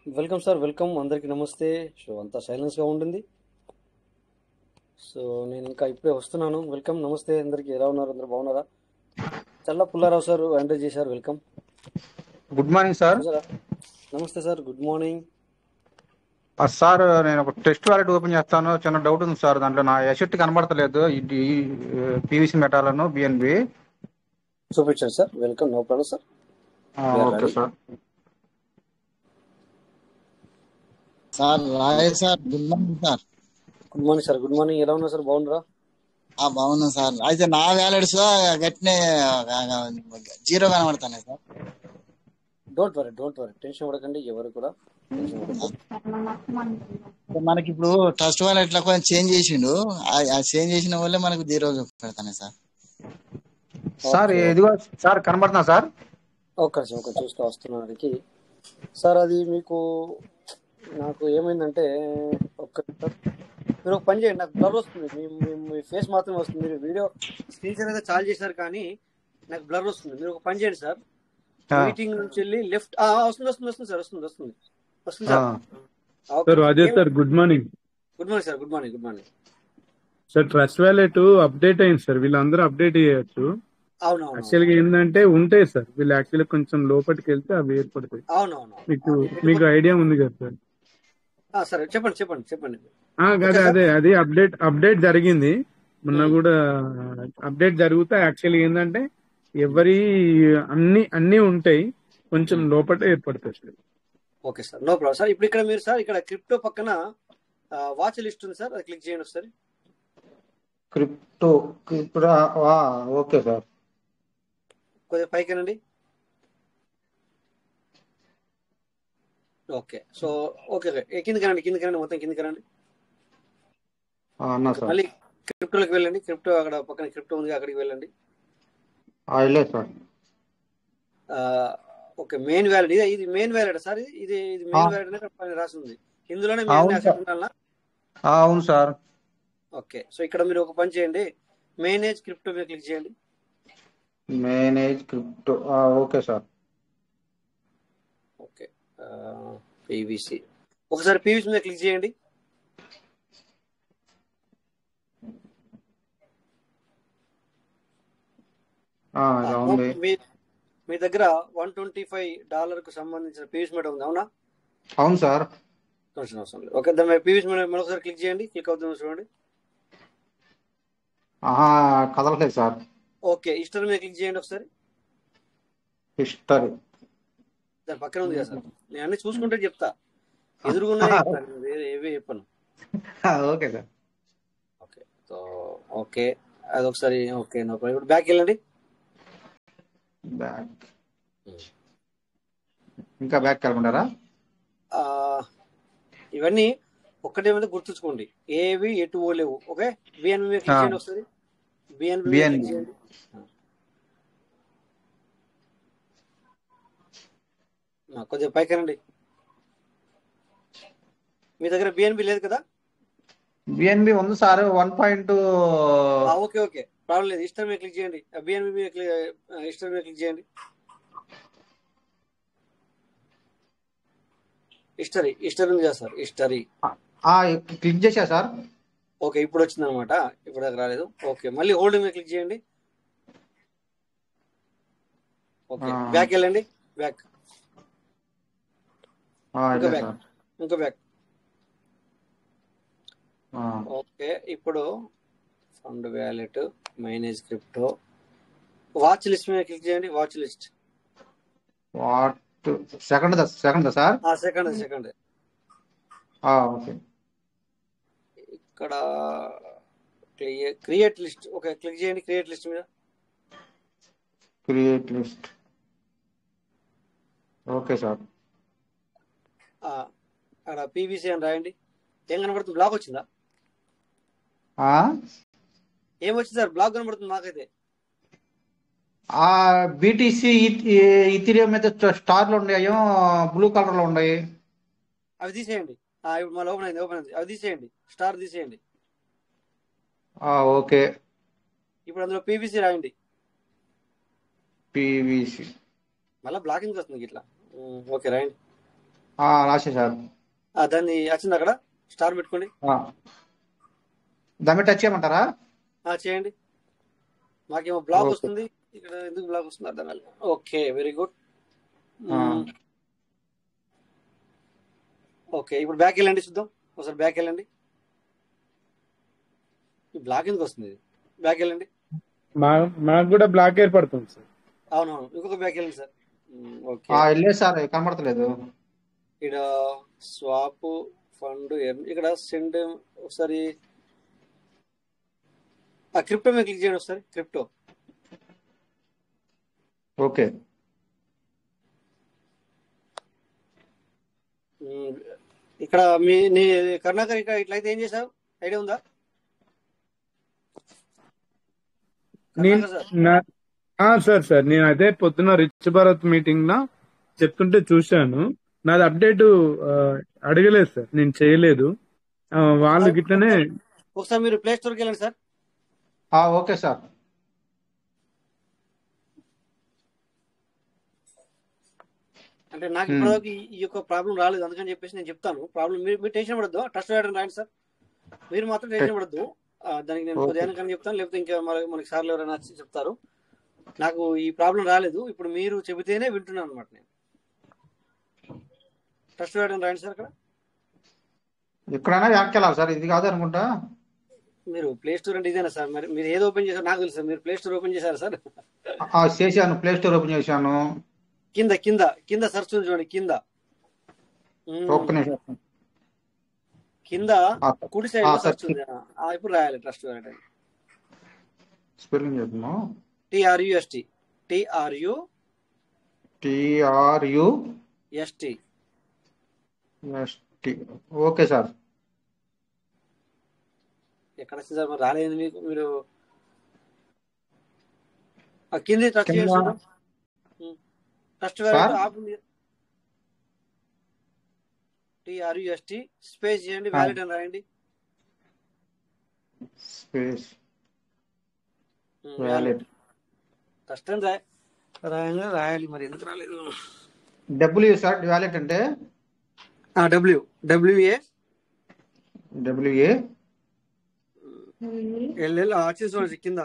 Welcome sir, welcome. అందరికీ నమస్తే. Show అంతా సైలెన్స్గా ఉంటుంది. సో నేను ఇంకా ఇప్పుడే వస్తున్నాను. వెల్కమ్, నమస్తే అందరికీ. ఎలా ఉన్నారు? అందరు బాగున్నారా? చల్ల పుల్లారావు సార్ ఎంటర్ చేశారు. వెల్కమ్. Good morning sir. చూసారా? నమస్తే సార్, గుడ్ మార్నింగ్. సార్ నేను ఒక టెస్ట్ వ్యాలెట్ ఓపెన్ చేస్తాను. చిన్న డౌట్ ఉంది సార్. దాంట్లో నా ఎసెట్ కనబడతలేదు. ఇది పీవీసీ మెటాలను బిఎన్బి. చూపించండి sir. Welcome, no problem sir. Okay sir. Sir Rai sir, good morning sir. Good morning sir, good morning. ఎలా ఉన్నారు సార్? బాగున్నారా? బాగున్నాం సార్. అయితే నా వ్యాలెట్స్ గట్టినే జీరో కనబడతాయి సార్. డోంట్ వరీ, టెన్షన్ పడకండి. ఎవరు కూడా టెన్షన్ పడకండి. మనకి ఇప్పుడు ట్రస్ట్ వ్యాలెట్ లో కొంచెం చేంజ్ చేసిండు. ఆ చేంజ్ చేసిన వల్లే మనకు జీరో పెడతానే సార్. సార్ ఇదిగో సార్ కనబడుతున్నా సార్. ఓకే చూస్తూ వస్తున్నానికి సార్. అది మీకు నాకు ఏమైందంటే మీరు ఒక పని చేయండి. నాకు బ్లర్ వస్తుంది. మీ ఫేస్ మాత్రమే వస్తుంది. మీరు వీడియో స్క్రీన్ షేర్ అయితే చాలు చేశారు, కానీ నాకు బ్లర్ వస్తుంది. మీరు ఒక పని చేయండి సార్. మీటింగ్ నుంచి వెళ్ళి లెఫ్ట్ వస్తుంది సార్. వస్తుంది sir. Rajesh sir, good morning. Good morning sir. Good morning sir. Trust wallet update అయింది సార్. వీళ్ళందరూ అప్డేట్ చేయొచ్చు. అవునవును. యాక్చువల్గా ఏంటంటే ఉంటాయి సార్. వీళ్ళు యాక్చువల్గా కొంచెం లోపలికి వెళ్తే అవి ఏర్పడతాయి. అవునవును. మీకు ఐడియా ఉంది కదా సార్? సరే, చెప్పండి. అది అప్డేట్ జరిగింది మొన్న కూడా. అప్డేట్ జరుగుతా యాక్చువల్గా ఏంటంటే ఎవరి అన్ని ఉంటాయి, కొంచెం లోపల ఏర్పడతాయి sir. Okay sir, no problem sir. ఇప్పుడు ఇక్కడ మీరు సార్, ఇక్కడ క్రిప్టో పక్కన వాచ్ లిస్ట్ ఉంది సార్. అది క్లిక్ చేయండి ఒకసారి. Crypto okay sir. కొద్దిగా పైకేనండి. ఓకే. సో ఓకే, కిందకనండి, మొత్తం కిందకనండి. మళ్ళీ క్రిప్టోలోకి వెళ్ళండి. క్రిప్టో అక్కడ పక్కన క్రిప్టో ఉంది, అక్కడికి వెళ్ళండి. సార్. Okay, main wallet. ఇది మెయిన్ వ్యాలెట్ సార్. ఇది మెయిన్ వ్యాలెట్ రాసి ఉంది. ఇందులోనే ఉండాలా? అవును సార్. ఓకే. సో ఇక్కడ మీరు ఒక పని చేయండి. మేనేజ్ క్రిప్టో మీద క్లిక్ చేయండి. Manage crypto. Okay sir. Okay. PVC ఒకసారి పీవీసీ మీద క్లిక్ చేయండి. మీ దగ్గర $125 కు సంబంధించిన పీవీసీ మీద ఉంది, అవునా? అవును సార్. ఓకే, దాని పీవీసీ మీద మరొకసారి క్లిక్ చేయండి. క్లిక్ అవుతుంది చూడండి. కదలలేదు సార్. ఓకే, హిస్టరీ మీద క్లిక్ చేయండి ఒకసారి. హిస్టరీ దాని పక్కన ఉంది కదా సార్. నేను అన్ని చూసుకుంటే చెప్తా. ఎదురుగున్నా ఏవి చెప్పను. Okay sir. Okay. So okay, అది ఒకసారి. Okay, no problem. ఇప్పుడు బ్యాక్ వెళ్ళండి. ఇంకా బ్యాక్ వెళ్ళమంటారా? ఇవన్నీ ఒక్కటే మీద గుర్తుంచుకోండి. ఏవి ఎటు పోలేవు. ఓకే, బిఎన్బి మీద క్లిక్ చేయండి ఒకసారి. బిఎన్బి క్లిక్ చేయండి. కొద్దిగా పైకనండి. మీ దగ్గర బిఎన్బి లేదు కదా? బిఎన్బి ఉంది సార్. 1. ఓకే, ప్రాబ్లం లేదు. హిస్టరీ మీద క్లిక్ చేయండి. బిఎన్బి మీద హిస్టరీ మీద క్లిక్ చేయండి. హిస్టరీ ఉంది కదా సార్. హిస్టరీ క్లిక్ చేశా సార్. ఓకే, ఇప్పుడు వచ్చింది అనమాట. ఇప్పుడు దాకా రాలేదు. ఓకే, మళ్ళీ హోల్డ్ మీద క్లిక్ చేయండి. ఓకే, బ్యాక్ వెళ్ళండి. బ్యాక్, ఇంకో బ్యాక్. ఓకే, ఇప్పుడు fund wallet, manage crypto, watch list మీద క్లిక్ చేయండి. Watch list. Second sir. Second. Okay. ఇక్కడ క్రియేట్ లిస్ట్. ఓకే, క్లిక్ చేయండి క్రియేట్ లిస్ట్ మీద. Create list. Okay sir. అక్కడ పీవీసీ అని రాయండి. ఏం కనబడుతుంది? బ్లాక్ వచ్చిందా? ఏం వచ్చింది సార్? బ్లాక్ కనబడుతుంది నాకైతే. బీటీసీ ఇథీరియం అయితే స్టార్లు ఉన్నాయో బ్లూ కలర్ లో ఉన్నాయి. అవి తీసేయండి. ఇప్పుడు మళ్ళీ ఓపెన్ అయింది. అవి తీసేయండి. స్టార్ తీసేయండి. ఓకే. ఇప్పుడు అందులో పీవీసీ రాయండి. పీవీసీ మళ్ళీ బ్లాకింగ్ వస్తుంది ఇట్లా. ఓకే, రాయండి. రాసేసారు. దాన్ని వచ్చింది అక్కడ స్టార్ పెట్టుకోండి. దాని మీద టచ్ చేయమంటారా? చేయండి. మాకేమో బ్లాక్ ఓకే. వస్తుంది ఇక్కడ, ఎందుకు బ్లాక్ వస్తుంది అర్థం కాలేదు. Okay, very good. ఆ, ఓకే, ఇప్పుడు బ్యాక్ వెళ్ళండి చూద్దాం. ఒకసారి బ్యాక్ వెళ్ళండి. ఈ బ్లాక్ ఎందుకు వస్తుంది? బ్యాక్ వెళ్ళండి. మాకు కూడా బ్లాక్ ఏర్పడుతుంది సార్. అవునవును, ఇంకొక బ్యాక్ వెళ్ళండి సార్. ఓకే, వెళ్ళలేదు సార్, కనబడతలేదు. ఇక్కడ స్వాప్ ఫండ్ ఇక్కడ సెండ్ ఒకసారి క్రిప్టో మీద క్లిక్ చేయండి ఒకసారి. Crypto okay. ఇక్కడ నీ కరుణాకర్ ఇక్కడ ఇట్లయితే ఏం చేసావు? ఐడియా ఉందా కరుణాకర్ సార్? సార్ నేను అదే పొద్దున రిచ్ భారత్ మీటింగ్ లో చెప్తుంటే చూశాను. నాది అప్డేట్ అడగలేదు సార్, నేను చేయలేదు. వాళ్ళు గిట్లనే. ఒకసారి మీరు ప్లే స్టోర్కి వెళ్ళండి సార్. Okay sir. అంటే నాకు ఇప్పటివరకు ఈ యొక్క ప్రాబ్లం రాలేదు, అందుకని చెప్పేసి నేను చెప్తాను. ప్రాబ్లం మీరు టెన్షన్ పడద్దు, ట్రస్ట్ రాయడం రాయండి సార్. మీరు మాత్రం టెన్షన్ పడద్దు. దానికి నేను ఉదయానికని చెప్తాను, లేకపోతే ఇంకా మనకి సార్లు ఎవరైనా వచ్చి చెప్తారు. నాకు ఈ ప్రాబ్లం రాలేదు, ఇప్పుడు మీరు చెబితేనే వింటున్నాను అనమాట. నేను ట్రస్ట్ రాయడం రాయండి సార్. అక్కడ ఎక్కడైనా వ్యాఖ్య వెళ్ళాలి సార్, ఇది కాదు అనుకుంటా. మీరు ప్లే స్టోర్ అంటే ఇదేనా సార్? మరి మీరు ఏది ఓపెన్ చేశారు నాకు తెలుసు. మీరు ప్లే స్టోర్ ఓపెన్ చేశారు సార్? చేశాను, ప్లే స్టోర్ ఓపెన్ చేశాను. కింద కింద కింద సర్చ్ ఉంది చూడండి, కింద ఒక్క నిమిషం. కింద కుడి సైడ్ లో సర్చ్ ఉంది. ఇప్పుడు రాయాలి ట్రస్ట్ రాయడం. స్పెల్లింగ్ చెప్తున్నాం. TRUST. Okay sir. ఎక్కడ వచ్చింది సార్? మరి రాలేదు మీకు. మీరు కింద టచ్ చేయండి. ట్రస్ట్ ఆప్ ఉంది. TRUST స్పేస్ చేయండి, వ్యాలిడ్ అని రాయండి. Space valid. ట్రస్ట్ అని రాయాలి. మరి ఎందుకు రాలేదు? డబ్ల్యూ సార్, వ్యాలిడ్ అంటే WA LL వచ్చింది కింద.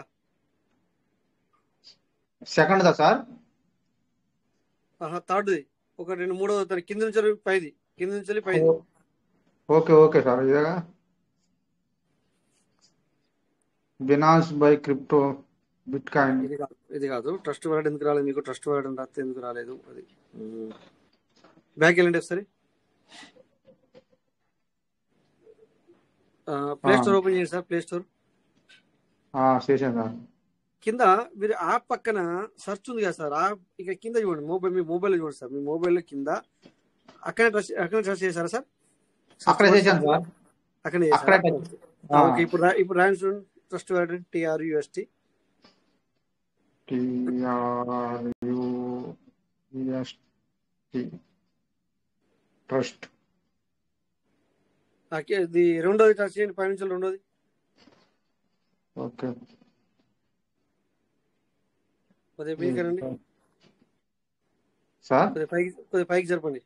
సెకండ్ దా సార్? థర్డ్ది 1 2 3 కింద నుంచి పైది, కింద నుంచి పైది. Okay sir. ఇదేగా Binance buy crypto bit coin. ఇది కాదు. ట్రస్ట్ వాలెట్ ఎందుకు రాలేదు మీకు? ట్రస్ట్ వాలెట్ అని రాస్తే ఎందుకు రాలేదు? అది బ్యాక్ వెళ్ళండి ఒకసారి. ప్లే స్టోర్ ఓపెన్ చేయండి సార్. ప్లే స్టోర్ చేశాను సార్. కింద మీరు యాప్ పక్కన సర్చ్ ఉంది కదా సార్, యాప్ ఇక్కడ కింద చూడండి. మీ మొబైల్ చూడండి సార్. మీ మొబైల్ కింద అక్కడే ట్రస్ట్ చేశారా సార్? అక్కడ చేశాను సార్. అక్కడే ఓకే. ఇప్పుడు రాయండి చూడండి. Trust wallet TRUST. ట్రస్ట్. ఇది రెండోది టచ్ చేయండి, పై నుంచి రెండోది. ఓకే. కొద్దిగా పైకి సార్, కొద్దిగా పైకి జరపండి.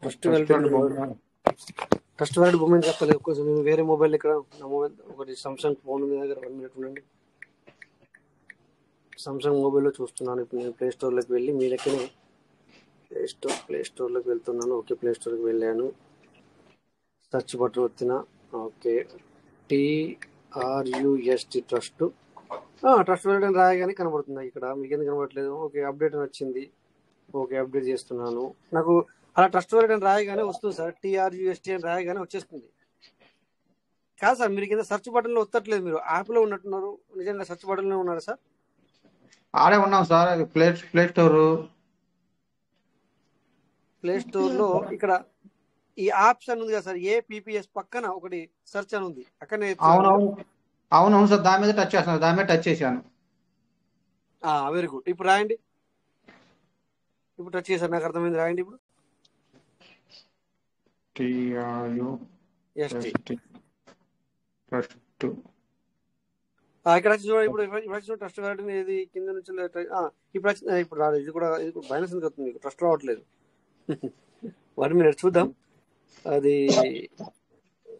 ట్రస్ట్ వాలెట్ బొమ్మ చెప్పలేదు. కొంచెం నేను వేరే మొబైల్ ఇక్కడ నా మొబైల్ ఒకటి సామ్సంగ్ ఫోన్ ఉంది దగ్గర. 1 minute ఉండండి. సామ్సంగ్ మొబైల్లో చూస్తున్నాను. ఇప్పుడు నేను ప్లే స్టోర్లోకి వెళ్ళి మీ దగ్గరనే ప్లే స్టోర్లోకి వెళ్తున్నాను. ఓకే, ప్లే స్టోర్కి వెళ్ళాను. సర్చ్ బటన్ వచ్చిన. ఓకే, TRUST ట్రస్ట్ వాలెట్ అని రాయగానే కనబడుతుంది. ఇక్కడ మీకు ఎందుకు కనబడట్లేదు? ఓకే, అప్డేట్ అని వచ్చింది. ఓకే, అప్డేట్ చేస్తున్నాను. నాకు అలా ట్రస్ట్ వాలెట్ అని రాయగానే వస్తుంది సార్. TRUST అని రాయగానే వచ్చేస్తుంది. కాదు సార్, మీరు కింద సర్చ్ బటన్ లో వస్తట్లేదు. మీరు యాప్ లో ఉన్నట్టున్నారు. నిజంగా సర్చ్ బటన్ లో ఉన్నారా సార్? ఆడే ఉన్నాం సార్. ప్లే స్టోర్ లో ఇక్కడ ఈ ఆప్షన్ ఉంది కదా సార్, APPS పక్కన ఒకటి సెర్చ్ అని ఉంది. అక్కడనే అవునవును సార్, దాని మీద టచ్ చేస్తాను. దాని మీద టచ్ చేశాను. Very good. ఇప్పుడు రాయండి. ఇప్పుడు టచ్ చేశారు, నాకు అర్థమైంది. రాయండి ఇప్పుడు. TRUST trust. ఇక్కడ వచ్చి చూడండి, ఇప్పుడు ట్రస్ట్ వాలిడిటీ ఏది కింద నుంచి ఇప్పుడు రాలేదు. ఇది కూడా మైనస్ ఎందుకు వస్తుంది మీకు? ట్రస్ట్ రావట్లేదు. 1 minute చూద్దాం. అది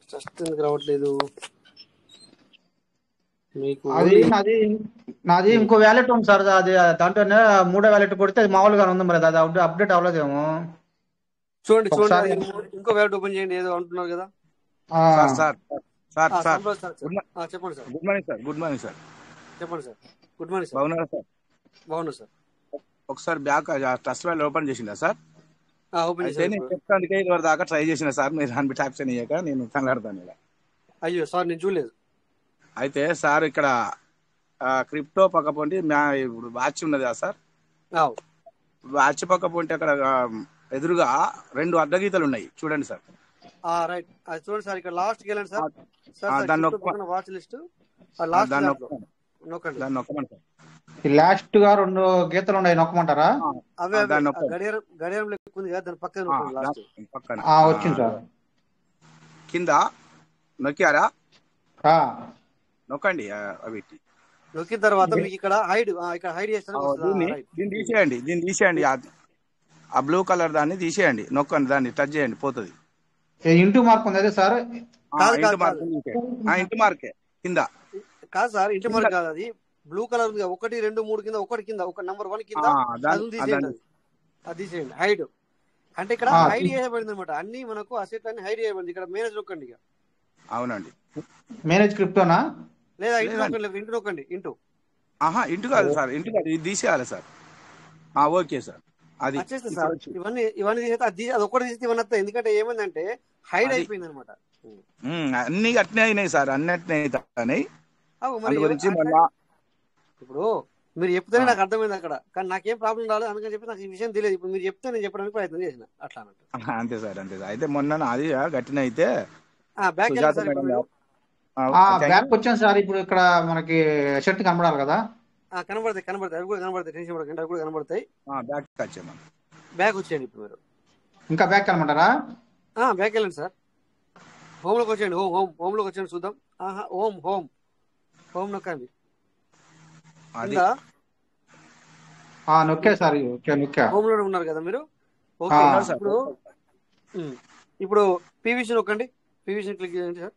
ట్రస్ట్ ఎందుకు రావట్లేదు మీకు? అది నాది ఇంకో వ్యాలెట్ ఉంది సార్. అది దాంట్లోనే 3వ వ్యాలెట్ కొడితే అది మామూలుగా ఉంది, మరి అది అప్డేట్ అవ్వలేదేమో. చూడండి ఒకసారి ఇంకో వ్యాలెట్ ఓపెన్ చేయండి. ఏదో అంటున్నారు కదా. చెప్పండి sir. Good morning sir. Good morning sir. చెప్పండి సార్. Good morning sir. బాగున్నారా సార్? బాగున్నా సార్. ఒకసారి బ్యాక్ ట్రస్ట్ వాల్యూ ఓపెన్ చేసిందా సార్? ఓపెన్ అయితే నేను చెప్తానికి ఇదివరకు దాకా ట్రై చేసిన సార్, మీరు అన్ని ట్యాప్స్ అయ్యాక నేను కనలాడతాను ఇలా. అయ్యో సార్, నేను చూడలేదు. అయితే సార్ ఇక్కడ క్రిప్టో పక్క పొంటి ఇప్పుడు వాచ్ ఉన్నది కదా సార్, వాచ్ పక్క పొంటి అక్కడ ఎదురుగా 2 అడ్డగీతలు ఉన్నాయి చూడండి సార్. రైట్, అది చూడండి సార్. ఇక్కడ లాస్ట్ కి వెళ్ళండి సార్. దాన్ని వాచ్ లిస్ట్ నొక్కండి. దాన్ని నొక్కమండి సార్. లాస్ట్ గా 2 గీతలు ఉన్నాయి, నొక్కమంటారా? అవే గడియారం లెక్క ఉంది కదా, దాని పక్కన నొక్కండి. లాస్ట్ పక్కన వచ్చింది సార్. కింద నొక్కారా? నొక్కండి. అవి నొక్కిన తర్వాత మీకు ఇక్కడ హైడ్ చేస్తాను. దీన్ని తీసేయండి. ఆ బ్లూ కలర్ దాన్ని తీసేయండి, నొక్కండి, దాన్ని టచ్ చేయండి, పోతుంది. ఇంటూ మార్క్ ఉంది అదే సార్. ఇంటి మార్కే కింద కాదు సార్, ఇంటి మార్క్ కాదు, అది బ్లూ కలర్ ఉంది. 1, 2, 3 కింద, ఒకటి కింద, ఒక నంబర్ 1 కింద అది తీసేయండి. హైడ్ అంటే ఇక్కడ హైడ్ చేయబడింది అనమాట. అన్ని మనకు అసెట్ అన్ని హైడ్ చేయబడింది. ఇక్కడ మేనేజ్ నొక్కండి. ఇక అవునండి, మేనేజ్ క్రిప్టోనా లేదా ఇంటూ నొక్కండి. ఇంటూ కాదు సార్, ఇంటూ కాదు, ఇది తీసేయాలి సార్. ఓకే సార్, అది వచ్చేస్తే సార్. ఇవన్నీ తీసేస్తే అది ఒకటి తీస్తే ఇవన్నీ వస్తాయి. ఎందుకంటే ఏమైందంటే హైడ్ అయిపోయింది అనమాట. అన్ని అట్నే అయినాయి సార్, అన్ని అట్నే అవుతాయి. ఇప్పుడు మీరు చెప్తేనే నాకు అర్థమైంది అక్కడ, కానీ నాకేం ప్రాబ్లం రాలేదు. అందుకని చెప్పి నాకు ఈ విషయం తెలియదు. ఇప్పుడు మీరు చెప్తే నేను చెప్పడానికి ప్రయత్నం చేసిన అట్లా అన్నట్టు. అంతే సార్. అయితే మొన్న అది గట్టిన అయితే బ్యాక్ వచ్చాను సార్. ఇప్పుడు ఇక్కడ మనకి షర్ట్ కనబడాలి కదా. కనబడతాయి. అవి కూడా కనబడతాయి. టెన్షన్ పడకండి, అవి కూడా కనబడతాయి. బ్యాక్ వచ్చేయండి. ఇప్పుడు మీరు ఇంకా బ్యాక్ కనబడతారా? బ్యాక్ వెళ్ళండి సార్. హోమ్ లోకి వచ్చేయండి. హోమ్ లోకి వచ్చేయండి చూద్దాం. హోమ్ నొక్కండి. నొక్కా సార్. హోమ్ లోనే ఉన్నారు కదా మీరు. ఓకే, ఇప్పుడు పీవీసీ నొక్కండి. పీవీసీ క్లిక్ చేయండి సార్.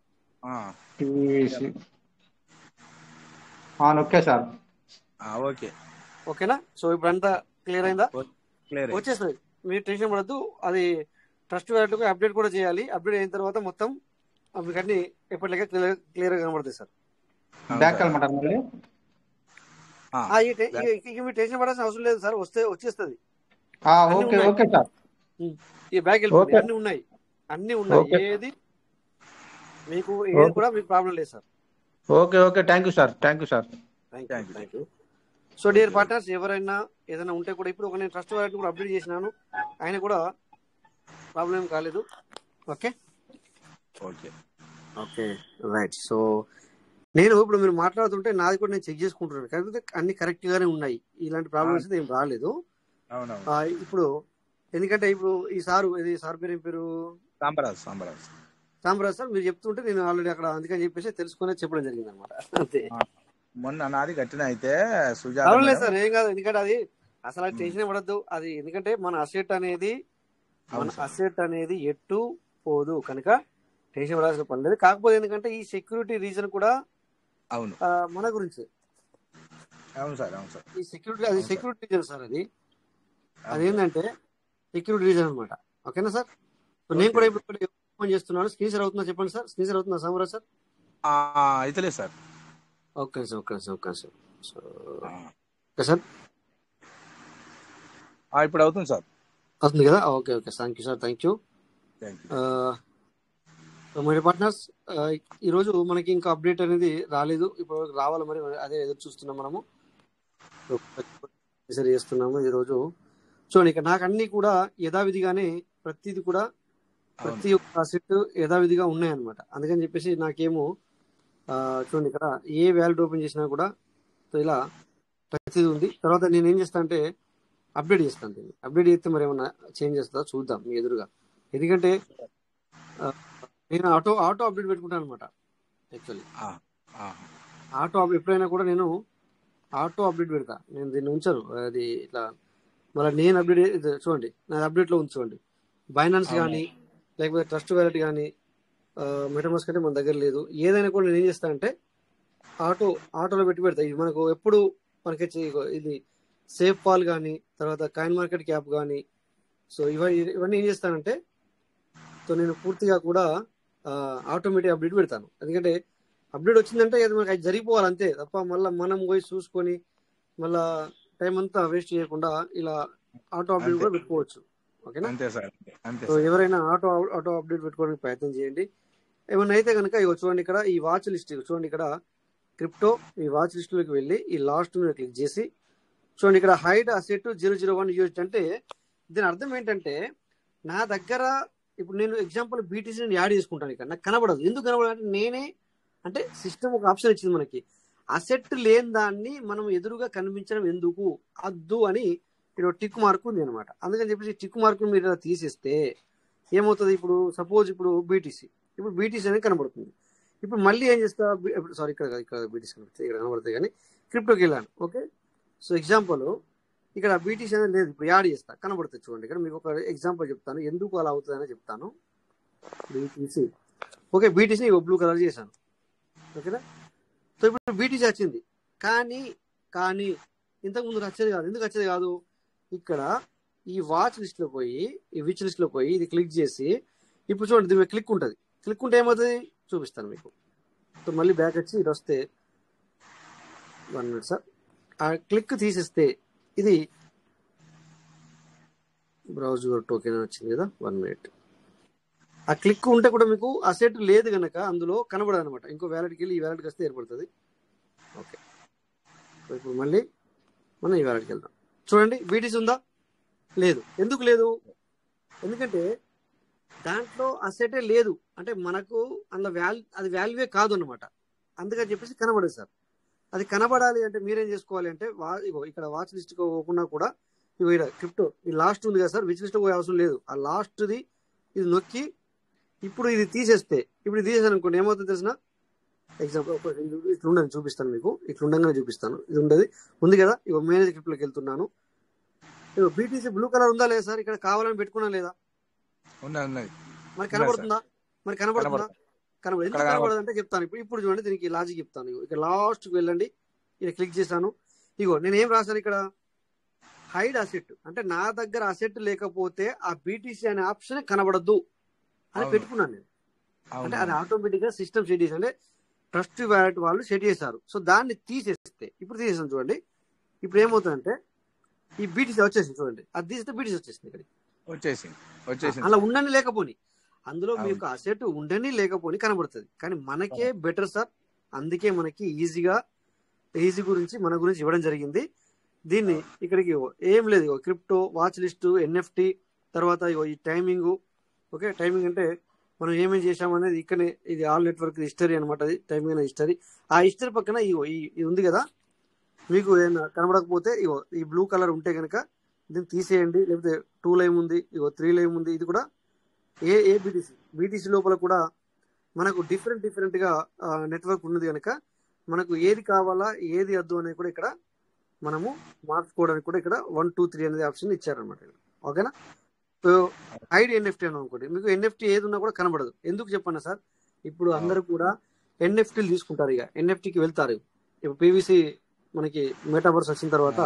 నొక్కా సార్. ఓకేనా? సో ఇప్పుడు అంతా క్లియర్ అయిందా? వచ్చేస్తుంది, మీరు టెన్షన్ పడద్దు. అది ట్రస్ట్ వాలెట్ అప్డేట్ కూడా చేయాలి. అప్డేట్ అయిన తర్వాత మొత్తం మీకు అన్ని ఎప్పటిలాగా క్లియర్ గా కనబడతాయి సార్. బ్యాక్ వెళ్ళమంటారు మళ్ళీ? మీరు టెన్షన్ పడాల్సిన అవసరం లేదు సార్, వచ్చేస్తుంది. Okay sir. ఈ బ్యాక్ వెళ్ళిపోతుంది. అన్ని ఉన్నాయి. ఏది కూడా మీకు ప్రాబ్లం లేదు sir. Okay. Thank you sir. Thank you. So dear partners, ఎవరైనా ఏదైనా ఉంటే కూడా ఇప్పుడు నేను ట్రస్ట్ వాలెట్ కూడా అప్డేట్ చేసినాను. ఆయన కూడా ప్రాబ్లం ఏం కాలేదు. Okay right. సో నేను ఇప్పుడు మీరు మాట్లాడుతుంటే నాది కూడా నేను చెక్ చేసుకుంటున్నాను. కాకపోతే అన్ని కరెక్ట్ గానే ఉన్నాయి. ఇలాంటి ప్రాబ్లమ్స్ ఏం రాలేదు. ఇప్పుడు ఎందుకంటే ఇప్పుడు ఈ సార్ పేరు ఏం పేరు? సాంబరాజ్ సార్. మీరు చెప్తుంటే నేను ఆల్రెడీ అక్కడ అందుకని చెప్పేసి తెలుసుకునే చెప్పడం జరిగింది అనమాట. అంతే. మొన్న నాది గట్టిన అయితే లేదు సార్, ఏం కాదు. ఎందుకంటే అది అసలు టెన్షన్ పడద్దు. అది ఎందుకంటే మన అసెట్ అనేది ఎటు పోదు కనుక టెన్షన్ పడాల్సిన పని లేదు. కాకపోతే ఎందుకంటే ఈ సెక్యూరిటీ రీజన్ కూడా మన గురించి. ఈ సెక్యూరిటీ రీజన్ సార్. అదేంటంటే సెక్యూరిటీ రీజన్ అనమాట. ఓకేనా సార్? నేను కూడా ఇప్పుడు ఓపెన్ చేస్తున్నాను. స్క్రీన్ షేర్ అవుతుందా చెప్పండి సార్. స్క్రీన్ షేర్ అవుతుందా సామరాజ్ సార్? అయితే లేదు సార్. Okay sir. ఇప్పుడు అవుతుంది సార్. అవుతుంది కదా. Okay thank you sir. Thank you. My partners, ఈరోజు మనకి ఇంకా అప్డేట్ అనేది రాలేదు. ఇప్పుడు రావాలి, మరి అదే ఎదురు చూస్తున్నాం మనము. చేస్తున్నాము ఈరోజు. చూడండి, ఇక్కడ నాకు అన్ని కూడా యథావిధిగానే ప్రతి ఒక్క అసెట్ యథావిధిగా ఉన్నాయన్నమాట. అందుకని చెప్పేసి నాకేమో చూడండి, ఇక్కడ ఏ వ్యాలెట్ ఓపెన్ చేసినా కూడా ఇలా ప్రతిదీ ఉంది. తర్వాత నేను ఏం చేస్తాను అంటే అప్డేట్ చేస్తాను. దీన్ని అప్డేట్ చేస్తే మరి ఏమన్నా చేంజ్ చేస్తుందా చూద్దాం మీ ఎదురుగా. ఎందుకంటే నేను ఆటో అప్డేట్ పెట్టుకుంటాను అనమాట యాక్చువల్లీ. ఎప్పుడైనా కూడా నేను ఆటో అప్డేట్ పెడతా. నేను దీన్ని ఉంచను, అది ఇట్లా మళ్ళీ నేను అప్డేట్ చూడండి, నా అప్డేట్లో ఉంచుకోండి. బైనాన్స్ కానీ లేకపోతే ట్రస్ట్ వ్యాలెట్ కానీ మెటమాస్క్ అంటే మన దగ్గర లేదు. ఏదైనా కూడా నేను ఏం చేస్తానంటే ఆటోలో పెట్టి పెడతా. ఇది మనకు ఎప్పుడు మనకి ఇది సేఫ్ ఫాల్ కానీ తర్వాత కాయిన్ మార్కెట్ క్యాప్ కానీ, సో ఇవన్నీ ఏం చేస్తానంటే సో నేను పూర్తిగా కూడా ఆటోమేటిక్ అప్డేట్ పెడతాను. ఎందుకంటే అప్డేట్ వచ్చిందంటే అది మనకి అది జరిగిపోవాలి అంతే తప్ప మళ్ళీ మనం పోయి చూసుకొని మళ్ళా టైం అంతా వేస్ట్ చేయకుండా ఇలా ఆటో అప్డేట్ కూడా పెట్టుకోవచ్చు. ఓకేనా? సో ఎవరైనా ఆటో అప్డేట్ పెట్టుకోవడానికి ప్రయత్నం చేయండి. ఏమన్నా అయితే కనుక ఇగో చూడండి, ఇక్కడ ఈ వాచ్ లిస్ట్ చూడండి, ఇక్కడ క్రిప్టో ఈ వాచ్ లిస్ట్ లోకి వెళ్ళి ఈ లాస్ట్ మీద క్లిక్ చేసి చూడండి, ఇక్కడ హైడ్ అసెట్ 001 USD అంటే దీని అర్థం ఏంటంటే నా దగ్గర ఇప్పుడు నేను ఎగ్జాంపుల్ BTC నేను యాడ్ చేసుకుంటాను. ఇక్కడ నాకు కనబడదు. ఎందుకు కనబడదు అంటే అంటే సిస్టమ్ ఒక ఆప్షన్ ఇచ్చింది మనకి, అసెట్ లేని దాన్ని మనం ఎదురుగా కనిపించడం ఎందుకు అద్దు అని ఇక్కడ టిక్ మార్క్ ఉంది అనమాట. అందుకని చెప్పేసి టిక్ మార్క్ మీరు ఇలా తీసేస్తే ఏమవుతుంది, ఇప్పుడు సపోజ్ ఇప్పుడు BTC అనేది కనబడుతుంది. ఇప్పుడు మళ్ళీ ఏం చేస్తా, సారీ ఇక్కడ BTC కనబడుతుంది, ఇక్కడ కనబడుతుంది కానీ క్రిప్టోకి వెళ్ళాను. ఓకే, సో ఎగ్జాంపుల్ ఇక్కడ BTC అనేది లేదు, ఇప్పుడు యాడ్ చేస్తా, కనబడుతుంది. చూడండి, ఇక్కడ మీకు ఒక ఎగ్జాంపుల్ చెప్తాను, ఎందుకు అలా అవుతుందని చెప్తాను. BTC okay, BTC blue colour చేశాను. ఓకేనా? సో ఇప్పుడు BTC వచ్చింది, కానీ ఇంతకుముందు వచ్చేది కాదు. ఎందుకు వచ్చేది కాదు, ఇక్కడ ఈ వాచ్ లిస్ట్లో పోయి ఈ విచ్ లిస్ట్లో పోయి ఇది క్లిక్ చేసి ఇప్పుడు చూడండి దీని క్లిక్ ఉంటుంది. క్లిక్ ఉంటే ఏమవుతుంది చూపిస్తాను మీకు. సో మళ్ళీ బ్యాక్ వచ్చి ఇది వస్తే 1 minute సార్, ఆ క్లిక్ తీసేస్తే ఇది బ్రౌజర్ టోకెన్ వచ్చింది కదా, 1 minute. ఆ క్లిక్ ఉంటే కూడా మీకు అసెట్ లేదు కనుక అందులో కనబడదు అనమాట. ఇంకో వ్యాలెట్కి వెళ్ళి ఈ వ్యాలెట్కి వస్తే ఏర్పడుతుంది. ఓకే, సో ఇప్పుడు మళ్ళీ మనం ఈ వ్యాలెట్కి వెళ్దాం. చూడండి BTC ఉందా, లేదు. ఎందుకు లేదు, ఎందుకంటే దాంట్లో అసెటే లేదు, అంటే మనకు అందులో అది వాల్యూవే కాదు అనమాట. అందుకని చెప్పేసి కనబడదు సార్. అది కనబడాలి అంటే మీరేం చేసుకోవాలి అంటే ఇక్కడ వాచ్ లిస్ట్ పోకుండా కూడా ఇక్కడ క్రిప్టో ఈ లాస్ట్ ఉంది కదా సార్, విచ్ లిస్ట్ పోయే అవసరం లేదు. ఆ లాస్ట్ది ఇది నొక్కి ఇప్పుడు ఇది తీసేస్తే, ఇప్పుడు ఇది తీసేసాను అనుకోండి ఏమవుతుంది తెలిసిన, ఎగ్జాంపుల్ ఇట్లా ఉండని చూపిస్తాను మీకు, ఇట్లా ఉండగానే చూపిస్తాను. ఇది ఉంది కదా, ఇక మేనేజ్ క్రిప్టోకి వెళ్తున్నాను. ఇక BTC బ్లూ కలర్ ఉందా లేదా సార్, ఇక్కడ కావాలని పెట్టుకున్నా లేదా, మరి కనబడుతుందా, కనబడదు. ఎందుకు కనబడదు అంటే చెప్తాను. ఇప్పుడు చూడండి, దీనికి లాజిక్ చెప్తాను. ఇక్కడ లాస్ట్కి వెళ్ళండి, ఇక్కడ క్లిక్ చేశాను. ఇగో నేను ఏం రాశాను ఇక్కడ, హైడ్ అసెట్ అంటే నా దగ్గర అసెట్ లేకపోతే ఆ BTC అనే ఆప్షన్ కనబడద్దు అని పెట్టుకున్నాను నేను. అంటే అది ఆటోమేటిక్ గా సిస్టమ్ సెట్ చేసి, అంటే ట్రస్ట్ వ్యాలెట్ వాళ్ళు సెట్ చేశారు. సో దాన్ని తీసేస్తే, ఇప్పుడు తీసేసాను చూడండి, ఇప్పుడు ఏమవుతుందంటే ఈ BTC వచ్చేసింది. చూడండి, అది తీస్తే BTC వచ్చేసింది, ఇక్కడ వచ్చేసింది. అలా ఉండని లేకపోని అందులో మీకు అసెట్ ఉండని లేకపోని కనబడుతుంది. కానీ మనకే బెటర్ సార్, అందుకే మనకి ఈజీ గురించి మన గురించి ఇవ్వడం జరిగింది. దీన్ని ఇక్కడికి ఏం లేదు, క్రిప్టో వాచ్ లిస్ట్ NFT తర్వాత ఈ టైమింగ్. ఓకే, టైమింగ్ అంటే మనం ఏమేమి చేసామనేది ఇక్కడనే, ఇది ఆల్ నెట్వర్క్ హిస్టరీ అనమాట. అది టైమింగ్ అనే హిస్టరీ. ఆ హిస్టరీ పక్కన ఇది ఉంది కదా, మీకు ఏమైనా కనబడకపోతే ఈ బ్లూ కలర్ ఉంటే కనుక దీన్ని తీసేయండి. లేకపోతే 2 లైన్ ఉంది, 3 లైన్ ఉంది. ఇది కూడా ఏ BTC లోపల కూడా మనకు డిఫరెంట్ గా నెట్వర్క్ ఉన్నది కనుక మనకు ఏది కావాలా ఏది వద్దు అనేది కూడా ఇక్కడ మనము మార్చుకోవడానికి కూడా ఇక్కడ 1 2 3 అనేది ఆప్షన్ ఇచ్చారనమాట. ఓకేనా? సో హైడ్ NFT అని అనుకోండి, మీకు NFT ఏది ఉన్నా కూడా కనబడదు. ఎందుకు చెప్పన్నా సార్, ఇప్పుడు అందరూ కూడా NFTలు తీసుకుంటారు, ఇక NFTకి వెళ్తారు. ఇప్పుడు PVC మనకి మెటావర్స్ వచ్చిన తర్వాత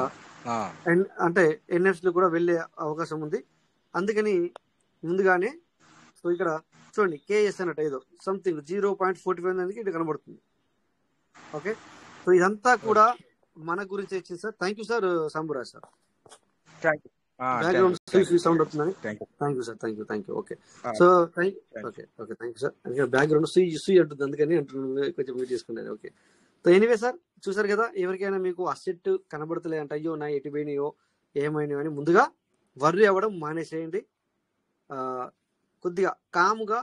అంటే NFTలు కూడా వెళ్ళే అవకాశం ఉంది. అందుకని ముందుగానే సో ఇక్కడ చూడండి KS అన్నట్టు ఏదో సంథింగ్ 0.45 అనేది ఇక్కడ కనబడుతుంది. ఓకే, సో ఇదంతా కూడా మన గురించి వచ్చింది sir. Thank you sir Samburaj sir. Background sound వస్తుందని thank you sir, thank you. Okay, so okay thank you sir. Background సుయి అంటుంది, అందుకని కొంచెం మీట్ చేసుకున్నాను. ఓకే, సో ఎనీవే సార్, చూసారు కదా, ఎవరికైనా మీకు అసెట్ కనబడతలే అంటే అయ్యో నా ఎటు పోయినాయో ఏమైనాయో అని ముందుగా వర్రీ అవ్వడం మానేసేయండి. కొద్దిగా కాముగా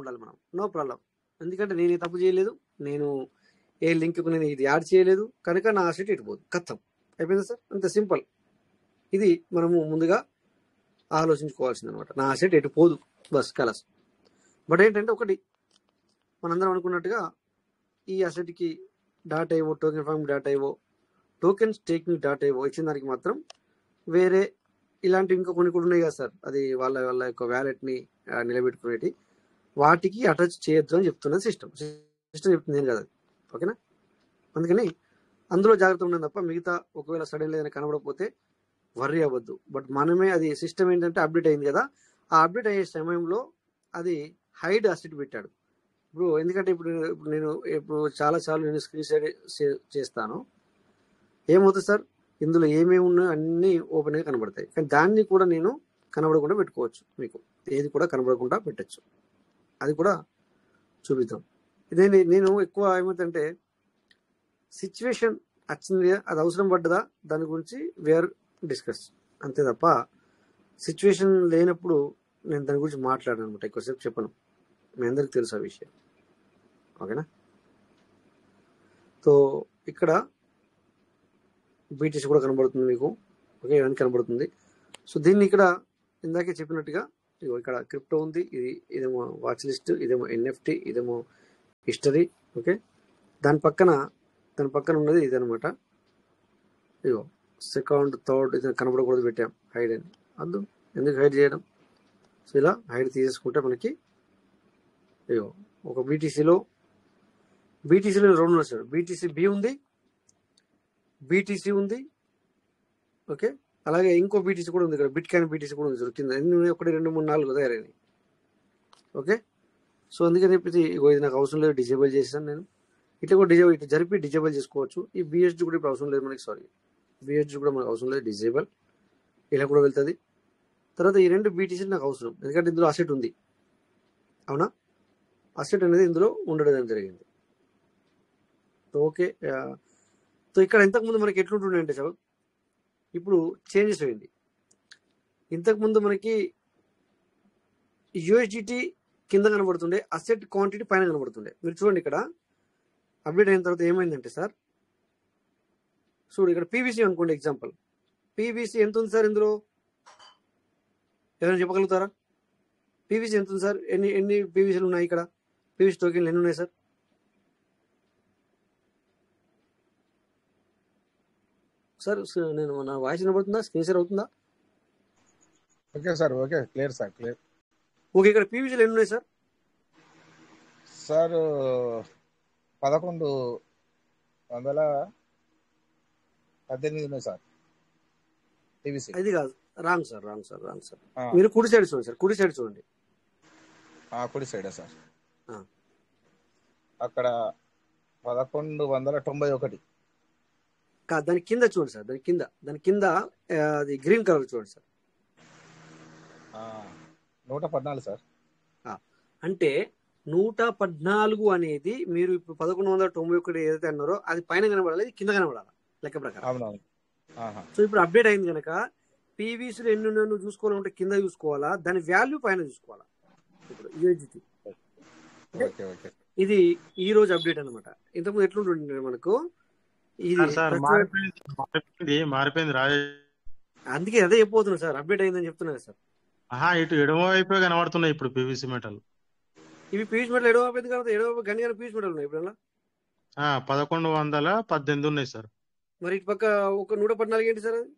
ఉండాలి మనం, నో ప్రాబ్లం. ఎందుకంటే నేను తప్పు చేయలేదు, నేను ఏ లింక్కు నేను ఇది యాడ్ చేయలేదు కనుక నా అసెట్ ఇటు పోదు, కథం అయిపోయింది సార్, అంత సింపుల్. ఇది మనము ముందుగా ఆలోచించుకోవాల్సింది అనమాట. నా అసెట్ ఎటు పోదు, బస్ కలస్. బట్ ఏంటంటే ఒకటి మనందరం అనుకున్నట్టుగా ఈ అసెట్కి dot IO, token farm dot IO, token staking dot IO ఇచ్చిన దానికి మాత్రం వేరే ఇలాంటి ఇంకా కొన్ని కూడా ఉన్నాయి కదా సార్, అది వాళ్ళ వాళ్ళ యొక్క వ్యాలెట్ని నిలబెట్టుకునేటి వాటికి అటాచ్ చేయొద్దు అని చెప్తున్నది సిస్టమ్ చెప్తుంది ఏం కదా. ఓకేనా, అందుకని అందులో జాగ్రత్త ఉండడం తప్ప మిగతా ఒకవేళ సడన్గా ఏదైనా కనబడకపోతే వర్రీ అవ్వద్దు. బట్ మనమే అది సిస్టమ్ ఏంటంటే అప్డేట్ అయింది కదా, ఆ అప్డేట్ అయ్యే సమయంలో అది హైడ్ అసెట్ పెట్టాడు. ఇప్పుడు ఎందుకంటే ఇప్పుడు చాలా నేను స్క్రీన్ షేర్ చేస్తాను, ఏమవుతుంది సార్ ఇందులో ఏమేమి ఉన్నాయో అన్నీ ఓపెన్గా కనబడతాయి, కానీ దాన్ని కూడా నేను కనబడకుండా పెట్టుకోవచ్చు, మీకు ఏది కూడా కనబడకుండా పెట్టచ్చు, అది కూడా చూపిద్దాం. ఇదే నేను ఎక్కువ ఏమవుతుందంటే సిచ్యువేషన్ వచ్చింది, అది అవసరం పడ్డదా దాని గురించి వేర్ డిస్కస్ అంతే తప్ప సిచ్యువేషన్ లేనప్పుడు నేను దాని గురించి మాట్లాడాను అనమాట, ఎక్కువసేపు చెప్పను, మీ అందరికి తెలుసు ఆ విషయం. ఓకేనా, సో ఇక్కడ బీటీసీ కూడా కనబడుతుంది మీకు. ఓకే, ఇవన్నీ కనబడుతుంది. సో దీన్ని ఇక్కడ ఇందాకే చెప్పినట్టుగా ఇక్కడ క్రిప్టో ఉంది, ఇదేమో వాచ్ లిస్ట్, ఇదేమో ఎన్ఎఫ్టీ, ఇదేమో హిస్టరీ. ఓకే, దాని పక్కన ఉన్నది ఇదనమాట. ఇగో సెకండ్ థర్డ్ ఇది కనబడకూడదు పెట్టాం, హైడ్ అని. అందు ఎందుకు హైడ్ చేయడం? సో ఇలా హైడ్ తీసేసుకుంటే మనకి ఇగో ఒక బీటీసీలో 2 ఉన్నాయి సార్, బీటీసీ బి ఉంది, బీటీసీ ఉంది. ఓకే, అలాగే ఇంకో బీటీసీ కూడా ఉంది ఇక్కడ, బిట్ కాయిన్ బీటీసీ కూడా ఉంది సార్ కింద. ఎన్ని 1 2 3 4 తయారైనాయి. ఓకే, సో అందుకని చెప్పేసి ఇది నాకు అవసరం లేదు, డిజేబుల్ చేశాను నేను. ఇట్లా కూడా ఇట్లా జరిపి డిజేబుల్ చేసుకోవచ్చు. ఈ బిహెచ్డి కూడా ఇప్పుడు అవసరం లేదు మనకి, సారీ బిహెచ్డి కూడా మనకు అవసరం లేదు, డిజేబుల్ ఇలా కూడా వెళ్తుంది. తర్వాత ఈ 2 బీటీసీలు నాకు అవసరం, ఎందుకంటే ఇందులో అసెట్ ఉంది. అవునా, అసెట్ అనేది ఇందులో ఉండడం జరిగింది. ఓకే, సో ఇక్కడ ఇంతకుముందు మనకి ఎట్లుంటుండే అంటే సార్, ఇప్పుడు చేంజెస్ అయింది. ఇంతకుముందు మనకి యూఎస్డిటీ కింద కనబడుతుండే, అసెట్ క్వాంటిటీ పైన కనబడుతుండే. మీరు చూడండి ఇక్కడ అప్డేట్ అయిన తర్వాత ఏమైందంటే సార్, చూడు ఇక్కడ పీవీసీ అనుకోండి ఎగ్జాంపుల్, పీవీసీ ఎంత ఉంది సార్ ఇందులో, ఎవరైనా చెప్పగలుగుతారా? పీవీసీ ఎంత ఉంది సార్, ఎన్ని పీవీసీలు ఉన్నాయి ఇక్కడ, పీవీసీ టోకెన్లు ఎన్ని ఉన్నాయి సార్? సార్ నేను నా వాయిస్ వినబడుతుందా, స్క్రీన్ షేర్ అవుతుందా? Okay sir, okay, clear sir, clear. Okay, ఇక్కడ పీవీసీలు ఎన్ని ఉన్నాయి సార్? సార్ 1118 ఉన్నాయి సార్ టీవీసీ. ఇది కాదు, రాంగ్ సార్. మీరు కుడి సైడ్ చూడండి సార్, కుడి సైడ్ చూడండి. కుడి సైడే సార్, ఆ. అక్కడ 1191. దాని కింద చూడండి సార్, దాని కింద అది గ్రీన్ కలర్ చూడండి సార్. 114 సార్. అంటే 114 అనేది మీరు ఇప్పుడు 1191 ఏదైతే అన్నారో అది పైన కనబడాలి, కింద కనబడాలి లెక్క ప్రకారం. అవునవును. సో ఇప్పుడు అప్డేట్ అయింది కనుక పీవీసీలు ఎన్ని ఉన్నాయో చూసుకోవాలంటే కింద చూసుకోవాలా, దాని వాల్యూ పైన చూసుకోవాలా. ఇప్పుడు యూఎస్డిటీ ఇది ఈ రోజు అప్డేట్ అనమాట. ఇంతకుముందు ఎట్లుంటుండే మనకు ఇది మారిపోయింది రాజు. అందుకే అదే చెప్పబోతున్నా సార్, అప్డేట్ అయిందని చెప్తున్నా సార్. ఇటు ఎడమ వైపు కనబడుతున్నాయి ఇప్పుడు పీవీసీ మెటల్. ఇవి పీవీసీ మెటల్ ఎడమ వైపు కాబట్టి ఎడమ గండి పీవీసీ మెటల్ ఉన్నాయి ఇప్పుడు 1118 ఉన్నాయి సార్. మరి ఇటు పక్క ఒక 114 ఏంటి సార్? అది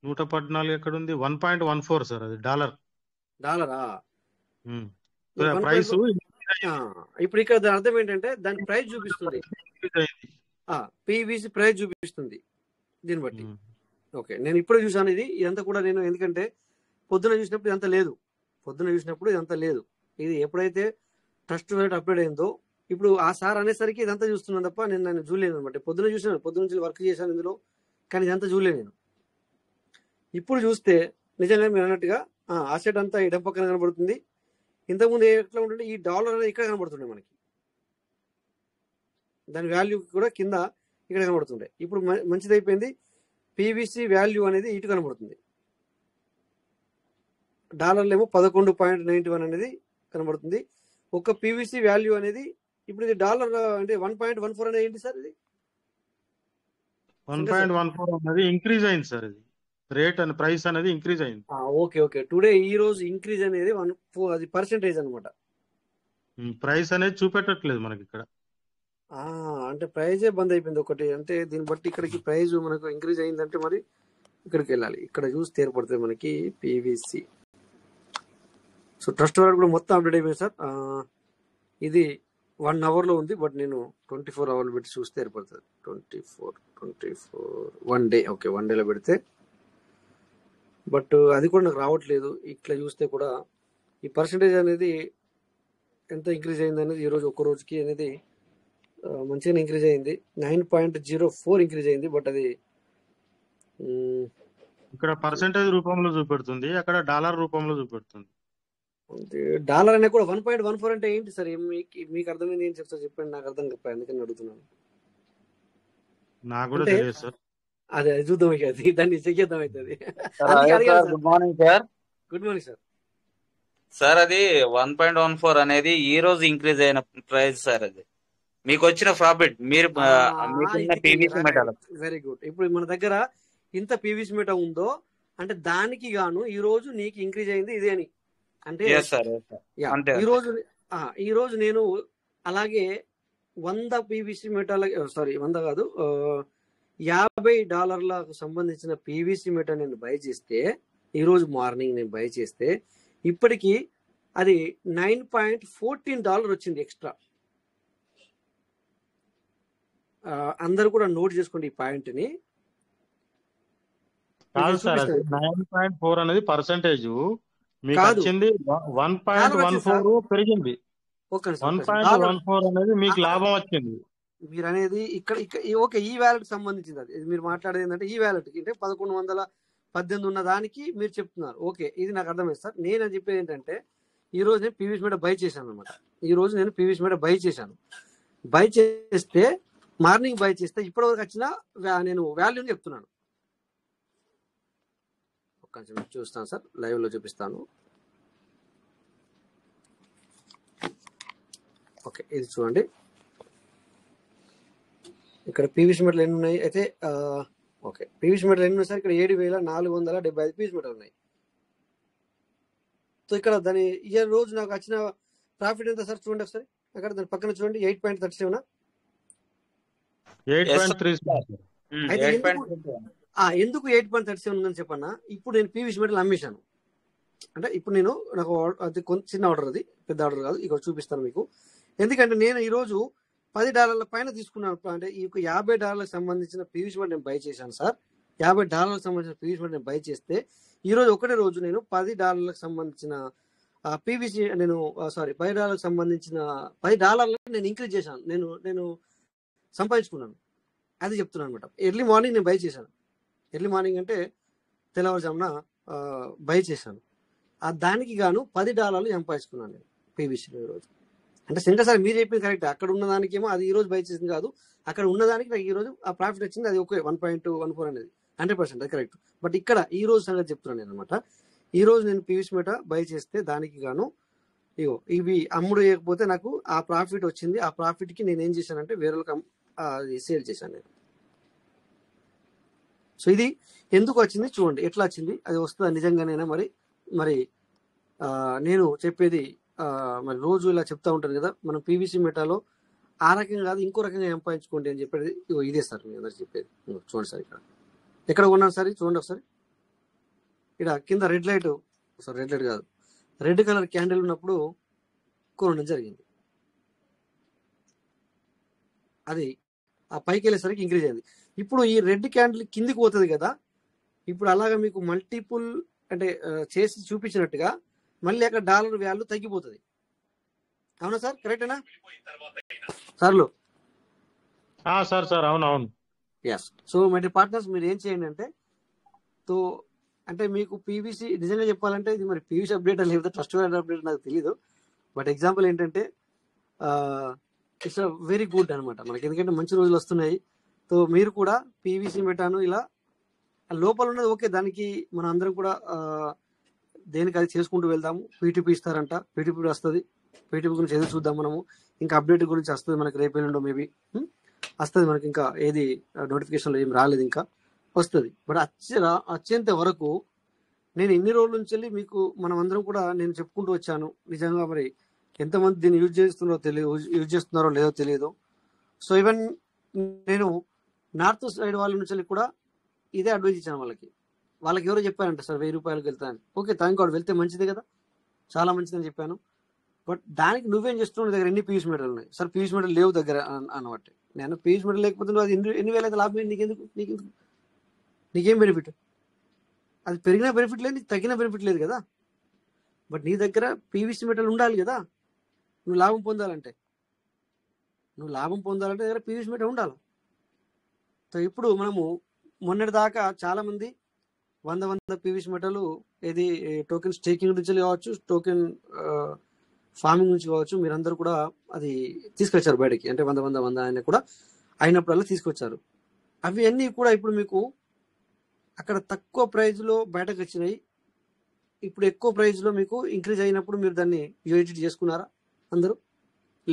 114 ఎక్కడ ఉంది? 1.14 సార్, అది డాలరా ప్రైస్. ఇప్పుడు ఇక్కడ దాని అర్థం ఏంటంటే దాని ప్రైస్ చూపిస్తుంది, పీవీసీ ప్రైస్ చూపిస్తుంది దీన్ని బట్టి. ఓకే, నేను ఇప్పుడే చూసాను ఇదంతా కూడా. నేను ఎందుకంటే పొద్దున చూసినప్పుడు ఇదంతా లేదు. ఇది ఎప్పుడైతే ట్రస్ట్ వాలెట్ అప్డేట్ అయిందో ఇప్పుడు ఆ సార్ అనేసరికి ఇదంతా చూస్తున్నాను తప్ప నేను చూడలేను అనమాట. పొద్దున నుంచి వర్క్ చేశాను ఇందులో, కానీ ఇదంతా చూడలేదు నేను. ఇప్పుడు చూస్తే నిజంగా మీరు అన్నట్టుగా అసెట్ అంతా ఎడం పక్కన కనబడుతుంది. ఇంతకుముందు ఎట్లా ఉంటుంటే ఈ డాలర్ అనేది ఇక్కడ కనబడుతుండే మనకి, దాని వాల్యూ కూడా కింద ఇక్కడ కనబడుతుండే. ఇప్పుడు మంచిది అయిపోయింది, పీవీసీ వాల్యూ అనేది ఇటు కనబడుతుంది. డాలర్లు ఏమో 11.91 అనేది కనబడుతుంది. ఒక పీవీసీ వాల్యూ అనేది ఇప్పుడు ఇది డాలర్ అంటే 1.14 అనేది ఏంటి సార్? ఇది 1.14 అనేది ఇంక్రీజ్ అయింది సార్. ఇది రేట్ అని ప్రైస్ అనేది ఇంక్రీజ్ అయింది. ఓకే, టుడే ఈ రోజు ఇంక్రీజ్ అనేది అది పర్సెంటేజ్ అనమాట. ప్రైస్ అనేది చూపెట్టట్లేదు మనకి ఇక్కడ. అంటే ప్రైజే బంద్ అయిపోయింది ఒకటి. అంటే దీన్ని బట్టి ఇక్కడికి ప్రైజ్ మనకు ఇంక్రీజ్ అయిందంటే మరి ఇక్కడికి వెళ్ళాలి. ఇక్కడ చూసి ఏర్పడుతుంది మనకి పీవీసీ. సో ట్రస్ట్ వాడు కూడా మొత్తం అప్డేట్ అయిపోయింది సార్. ఇది 1 అవర్లో ఉంది, బట్ నేను 24 అవర్లు పెట్టి చూస్తే ఏర్పడుతుంది. 24 1 డే. ఓకే, 1 డేలో పెడితే, బట్ అది కూడా నాకు రావట్లేదు. ఇట్లా చూస్తే కూడా ఈ పర్సంటేజ్ అనేది ఎంత ఇంక్రీజ్ అయింది అనేది ఈరోజు ఒక్క రోజుకి అనేది మంచిగా ఇంక్రీజ్ అయింది. 9.04 ఇంక్రీజ్ అయింది. బట్ అది ఇక్కడ పర్సెంటేజ్ రూపంలో చూపెడుతుంది, అక్కడ డాలర్ రూపంలో చూపెడుతుంది. డాలర్ అనేది కూడా 1.14 అంటే ఏంటి సార్? మీకు అర్థమైంది ఏం చెప్తారు చెప్పండి, నాకు అర్థం కాదు, అందుకని అడుగుతున్నాను. నాకు కూడా అంటే తెలియదు సార్. అదే చూద్దాం, ఇక అది దాన్ని చెక్ చేద్దాం అవుతుంది. Good morning sir. Good morning sir. Sir అది 1.14 అనేది ఈ రోజు ఇంక్రీజ్ అయిన ప్రైస్ సార్. అది మీకు వచ్చిన ప్రాఫిట్, మీరు మీకున్న పీవీసీ మెటల్. Very good. ఇప్పుడు మన దగ్గర ఇంత పీవీసీ మెటల్ ఉందో అంటే దానికి గాను ఈ రోజు నీకు ఇంక్రీజ్ అయింది ఇదే అని అంటే ఈ రోజు నేను అలాగే 100 పీవీసీ మెటల్, సారీ 100 కాదు, $50 సంబంధించిన పీవీసీ మెటల్ నేను బై చేస్తే, ఈ రోజు మార్నింగ్ నేను బై చేస్తే ఇప్పటికి అది $9.14 వచ్చింది ఎక్స్ట్రా. అందరూ కూడా నోట్ చేసుకోండి ఈ పాయింట్ ని. కాదు సార్, 9.4 అనేది పర్సెంటేజ్ మీకు వచ్చింది. 1.14 పెరిగింది. 1.14 అనేది మీకు లాభం వచ్చింది. మీరు అనేది ఇక్కడ ఓకే, ఈ వ్యాలెట్ సంబంధించింది. అది మీరు మాట్లాడేది ఏంటంటే ఈ వ్యాలెట్ అంటే 1118 ఉన్న దానికి మీరు చెప్తున్నారు. ఓకే, ఇది నాకు అర్థమైంది సార్. నేను చెప్పేది ఏంటంటే ఈ రోజు నేను పీవీసీ మీద బై చేశాను అనమాట. ఈ రోజు నేను పీవీసీ మీద బై చేశాను. బై చేస్తే మార్నింగ్ బై చేస్తే ఇప్పటివరకు వచ్చిన నేను వాల్యూని చెప్తున్నాను. కొంచెం చూస్తాను సార్, లైవ్ లో చూపిస్తాను. ఓకే, ఇది చూడండి. ఇక్కడ పీవీసీ మెటల్ ఎన్ని ఉన్నాయి అయితే, ఓకే, పీవీసీ మెటల్ ఎన్ని ఉన్నాయి సార్? ఇక్కడ 7,475 పీవీసీ మెటల్ ఉన్నాయి. సో ఇక్కడ దాని ఈ రోజు నాకు వచ్చిన ప్రాఫిట్ ఎంత సార్? చూడండి ఒకసారి, అక్కడ దాని పక్కన చూడండి, 8.37. అయితే ఎందుకు 8.37 ఉందని చెప్పన్నా, ఇప్పుడు నేను పీవీసీ మెటల్ అమ్మేశాను. అంటే ఇప్పుడు నాకు అది చిన్న ఆర్డర్, అది పెద్ద ఆర్డర్ కాదు. ఇక్కడ చూపిస్తాను మీకు. ఎందుకంటే నేను ఈరోజు $10 పైన తీసుకున్నాను. అంటే ఈ $50 సంబంధించిన పీవీసీ మెటల్ నేను బై చేశాను సార్. $50 సంబంధించిన పీవీసీ మెటల్ నేను బై చేస్తే ఈ రోజు ఒకటే రోజు నేను $10 సంబంధించిన పీవీసీ $10 సంబంధించిన $10 నేను ఇంక్రీజ్ చేశాను. నేను సంపాదించుకున్నాను. అది చెప్తున్నాను అనమాట. ఎర్లీ మార్నింగ్ నేను బై చేశాను. ఎర్లీ మార్నింగ్ అంటే తెల్లవారుజామున బై చేశాను. దానికి గాను $10 సంపాదించుకున్నాను నేను పీవీసీలో ఈరోజు. అంటే శంకర్ సార్ మీరు చెప్పింది కరెక్ట్. అక్కడ ఉన్న దానికేమో అది ఈ రోజు బై చేసింది కాదు, అక్కడ ఉన్నదానికి నాకు ఈ రోజు ఆ ప్రాఫిట్ వచ్చింది. అది ఓకే, 1.14 అనేది 100% అది కరెక్ట్. బట్ ఇక్కడ ఈ రోజు సంగతి చెప్తున్నాను నేను అనమాట. ఈ రోజు నేను పీవీసీ మెటల్ బై చేస్తే దానికి గాను ఇవి అమ్ముడు చేయకపోతే నాకు ఆ ప్రాఫిట్ వచ్చింది. ఆ ప్రాఫిట్ కి నేను ఏం చేశానంటే వేరే వాళ్ళకి సేల్ చేశాను నేను. సో ఇది ఎందుకు వచ్చింది చూడండి, ఎట్లా వచ్చింది, అది వస్తుందా నిజంగానైనా? మరి నేను చెప్పేది మరి రోజు ఇలా చెప్తా ఉంటాను కదా, మనం పీవీసీ మెటాలో ఆ రకంగా కాదు ఇంకో రకంగా సంపాదించుకోండి అని చెప్పేది ఇదే సార్. మీ అందరు చెప్పేది చూడండి సార్. ఇక్కడ ఎక్కడ కొన్నాను సార్ చూడండి ఒకసారి. ఇక్కడ కింద రెడ్ లైట్ కాదు, రెడ్ కలర్ క్యాండిల్ ఉన్నప్పుడు కొనడం జరిగింది. అది ఆ పైకి వెళ్ళేసరికి ఇంక్రీజ్ అయింది. ఇప్పుడు ఈ రెడ్ క్యాండిల్ కిందికి పోతుంది కదా, ఇప్పుడు అలాగా మీకు మల్టిపుల్ అంటే చేసి చూపించినట్టుగా మళ్ళీ అక్కడ డాలర్ వాల్యూ తగ్గిపోతుంది. అవునా సార్? కరెక్టేనా సార్లు? సార్ అవును. ఎస్. సో మై పార్ట్నర్స్, మీరు ఏం చేయండి అంటే మీకు పీవీసీ నిజంగా చెప్పాలంటే ఇది మరి పీవీసీ అప్డేట్ లేకపోతే ట్రస్ట్ వాల్యూ అప్డేట్ నాకు తెలియదు. బట్ ఎగ్జాంపుల్ ఏంటంటే ఇట్స్ వెరీ గుడ్ అనమాట మనకి, ఎందుకంటే మంచి రోజులు వస్తున్నాయి. సో మీరు కూడా పీవీసీ మెటాను ఇలా లోపల ఉన్నది ఓకే, దానికి మనం అందరం కూడా దేనికి అది చేసుకుంటూ వెళ్దాము. పీటీపీ ఇస్తారంట, పీటీపీ వస్తుంది. పీటీపీ గురించి ఎదురు చూద్దాం మనము. ఇంకా అప్డేట్ గురించి వస్తుంది మనకి, రేపు ఎల్లుండో మేబీ వస్తుంది మనకి. ఇంకా ఏది నోటిఫికేషన్లో ఏం రాలేదు, ఇంకా వస్తుంది. బట్ వచ్చేంత వరకు నేను ఇన్ని రోజుల నుంచి వెళ్ళి మీకు మనం అందరం కూడా నేను చెప్పుకుంటూ వచ్చాను. నిజంగా మరి ఎంతమంది దీన్ని యూజ్ చేస్తున్నారో లేదో తెలియదు. సో ఈవెన్ నేను నార్త్ సైడ్ వాళ్ళ నుంచి కూడా ఇదే అడ్వైజ్ ఇచ్చాను వాళ్ళకి ఎవరో చెప్పారంట సార్ 1000 రూపాయలకు వెళ్తాను. ఓకే, థ్యాంక్ గాడ్, వెళ్తే మంచిదే కదా, చాలా మంచిదని చెప్పాను. బట్ దానికి నువ్వేం చేస్తున్నావు, నీ దగ్గర ఎన్ని పీయూస్ మీటర్లు ఉన్నాయి సార్? పీయూస్ మీటర్లు లేవు దగ్గర అనబట్టి నేను పీయూస్ మీటర్ లేకపోతే నువ్వు అది ఎన్ని వేలు అయితే లాభం, నీకేం బెనిఫిట్? అది పెరిగిన బెనిఫిట్ లేదు, నీకు తగ్గిన బెనిఫిట్ లేదు కదా. బట్ నీ దగ్గర పీవీసీ మీటర్లు ఉండాలి కదా, నువ్వు లాభం పొందాలంటే దగ్గర పీవీసీ మీటర్ ఉండాలి. సో ఇప్పుడు మనము మొన్నటి దాకా చాలా మంది 100 పీవీసీ మీటర్లు ఏది టోకెన్ స్టేకింగ్ నుంచి కావచ్చు, టోకెన్ ఫార్మింగ్ నుంచి కావచ్చు, మీరందరూ కూడా అది తీసుకొచ్చారు బయటకి. అంటే 100 ఆయన కూడా అయినప్పుడల్లా తీసుకొచ్చారు. అవి అన్నీ కూడా ఇప్పుడు మీకు అక్కడ తక్కువ ప్రైజ్లో బయటకు వచ్చినాయి. ఇప్పుడు ఎక్కువ ప్రైజ్లో మీకు ఇంక్రీజ్ అయినప్పుడు మీరు దాన్ని యూజిట్ చేసుకున్నారా అందరూ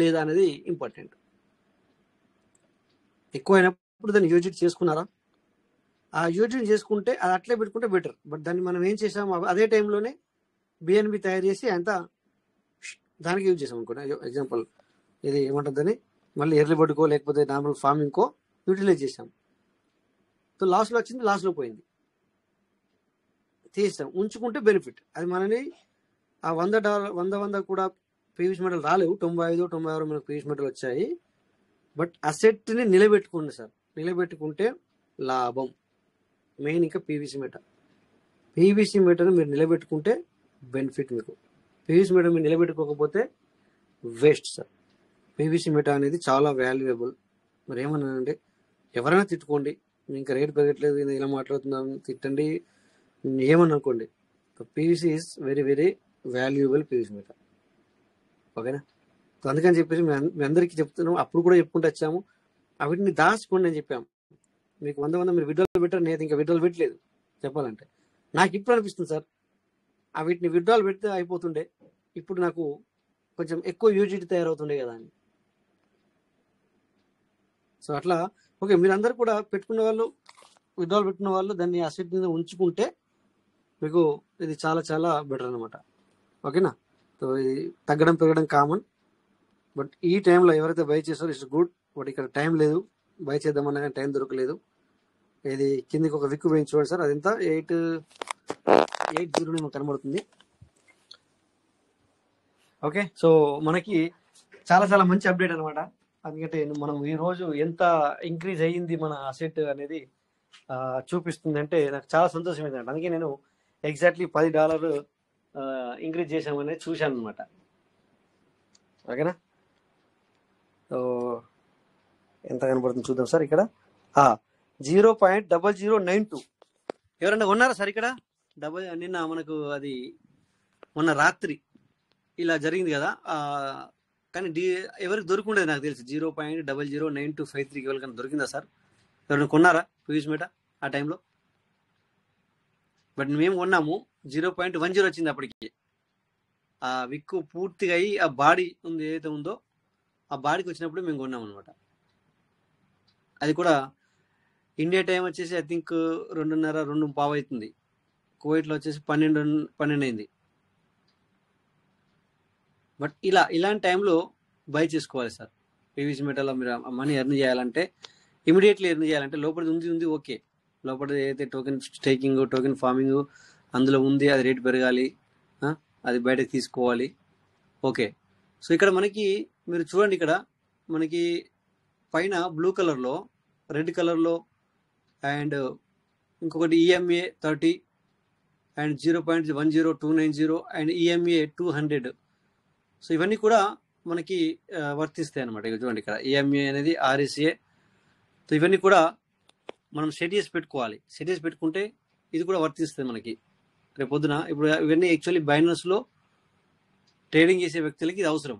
లేదా అనేది ఇంపార్టెంట్. ఎక్కువ అయినప్పుడు దాన్ని యూజిట్ చేసుకున్నారా? ఆ యూజిట్ చేసుకుంటే అది అట్లే పెట్టుకుంటే బెటర్. బట్ దాన్ని మనం ఏం చేసాము, అదే టైంలోనే బిఎన్బి తయారు చేసి అంతా దానికి యూజ్ చేసాం అనుకోండి. ఎగ్జాంపుల్ ఇది ఏమంటుందని మళ్ళీ ఎర్లీ బర్డ్కో లేకపోతే నార్మల్ ఫార్మింగ్కో యూటిలైజ్ చేసాం. సో లాస్లో వచ్చింది, లాస్లో పోయింది, తీసాం. ఉంచుకుంటే బెనిఫిట్. అది మనని ఆ $100 కూడా పీవీసీ మీటర్లు రాలేవు, 95-96 మనకు పీవీసీ మీటర్లు వచ్చాయి. బట్ అసెట్ని నిలబెట్టుకోండి సార్, నిలబెట్టుకుంటే లాభం. మెయిన్ ఇంకా పీవీసీ మీటర్ మీరు నిలబెట్టుకుంటే బెనిఫిట్ మీకు. పీవీసీ మీటర్ మీరు నిలబెట్టుకోకపోతే వేస్ట్ సార్. పీవీసీ మీటర్ అనేది చాలా వాల్యుయబుల్. మరి ఏమన్నానంటే ఎవరైనా తిట్టుకోండి, ఇంకా రేట్ పెరగట్లేదు ఇలా మాట్లాడుతున్నాం తిట్టండి, ఏమని అనుకోండి. PVC is very very valuable PVC meter. ఓకేనా? సో అందుకని చెప్పేసి మీ అందరికీ చెప్తున్నాం, అప్పుడు కూడా చెప్పుకుంటూ వచ్చాము. వీటిని దాచుకోండి అని చెప్పాము. మీకు 100 మీరు విడ్రాల్ పెట్టారు, నేను ఇంకా విడ్రాల్ పెట్టలేదు చెప్పాలంటే. నాకు ఇప్పుడు అనిపిస్తుంది సార్, వీటిని విడ్రాల్ పెడితే అయిపోతుండే, ఇప్పుడు నాకు కొంచెం ఎక్కువ యూజిటీ తయారవుతుండే కదా అని. సో అట్లా ఓకే, మీరందరూ కూడా పెట్టుకున్న వాళ్ళు, విడ్రాల్ పెట్టుకున్న వాళ్ళు దాన్ని అసెట్ మీద ఉంచుకుంటే మీకు ఇది చాలా చాలా బెటర్ అనమాట. ఓకేనా? సో ఇది తగ్గడం పెరగడం కామన్. బట్ ఈ టైంలో ఎవరైతే బై చేస్తారో ఇట్స్ గుడ్. బట్ ఇక్కడ టైం లేదు, బై చేద్దామన్నా కానీ టైం దొరకలేదు. ఇది కిందికి ఒక విక్కు వేయించి చూడండి సార్, అది ఎంత 880 మనకు కనబడుతుంది. ఓకే, సో మనకి చాలా చాలా మంచి అప్డేట్ అనమాట. ఎందుకంటే మనం ఈ రోజు ఎంత ఇంక్రీజ్ అయ్యింది మన అసెట్ అనేది చూపిస్తుంది అంటే నాకు చాలా సంతోషం ఏంటంటే, అందుకే నేను ఎగ్జాక్ట్లీ $10 ఇంక్రీజ్ చేసామనేది చూశాను అనమాట. ఓకేనా? సో ఎంత కనబడుతుంది చూద్దాం సార్. ఇక్కడ 0.0092 ఎవరన్నా ఉన్నారా సార్ ఇక్కడ? నిన్న మనకు అది మొన్న రాత్రి ఇలా జరిగింది కదా, కానీ ఎవరికి దొరుకుండేది నాకు తెలిసి 0.009253 ఎవరికైనా దొరికిందా సార్? ఎవరైనా కొన్నారా పీవీసీ మీటర్ ఆ టైంలో? బట్ మేము కొన్నాము, 0.10 వచ్చింది అప్పటికి. ఆ విక్కు పూర్తిగా అయ్యి ఆ బాడీ ఉంది ఏదైతే ఉందో ఆ బాడీకి వచ్చినప్పుడు మేము కొన్నాం అనమాట. అది కూడా ఇండియా టైం వచ్చేసి ఐ థింక్ 2:30-2:15 అవుతుంది. కువైట్లో వచ్చేసి 12 అయింది. బట్ ఇలాంటి టైంలో బై చేసుకోవాలి సార్. పీవీసీ మీటర్లో మీరు మనీ ఎర్న్ చేయాలంటే, ఇమీడియట్లీ ఎర్న్ చేయాలంటే లోపలిది ఉంది ఓకే, లోపల ఏదైతే టోకెన్ స్టేకింగ్, టోకెన్ ఫార్మింగ్ అందులో ఉంది, అది రేటు పెరగాలి, అది బయటకు తీసుకోవాలి. ఓకే, సో ఇక్కడ మనకి మీరు చూడండి, ఇక్కడ మనకి పైన బ్లూ కలర్లో, రెడ్ కలర్లో అండ్ ఇంకొకటి EMA 30 and 0.10290 and EMA 200. So ఇవన్నీ కూడా మనకి వర్తిస్తాయి అనమాట. ఇక చూడండి, ఇక్కడ EMA అనేది RSA. సో ఇవన్నీ కూడా మనం సెట్ చేసి పెట్టుకోవాలి. సెట్ చేసి పెట్టుకుంటే ఇది కూడా వర్తిస్తుంది మనకి రేపు పొద్దున. ఇప్పుడు ఇవన్నీ యాక్చువల్లీ బైనాన్స్లో ట్రేడింగ్ చేసే వ్యక్తులకి ఇది అవసరం.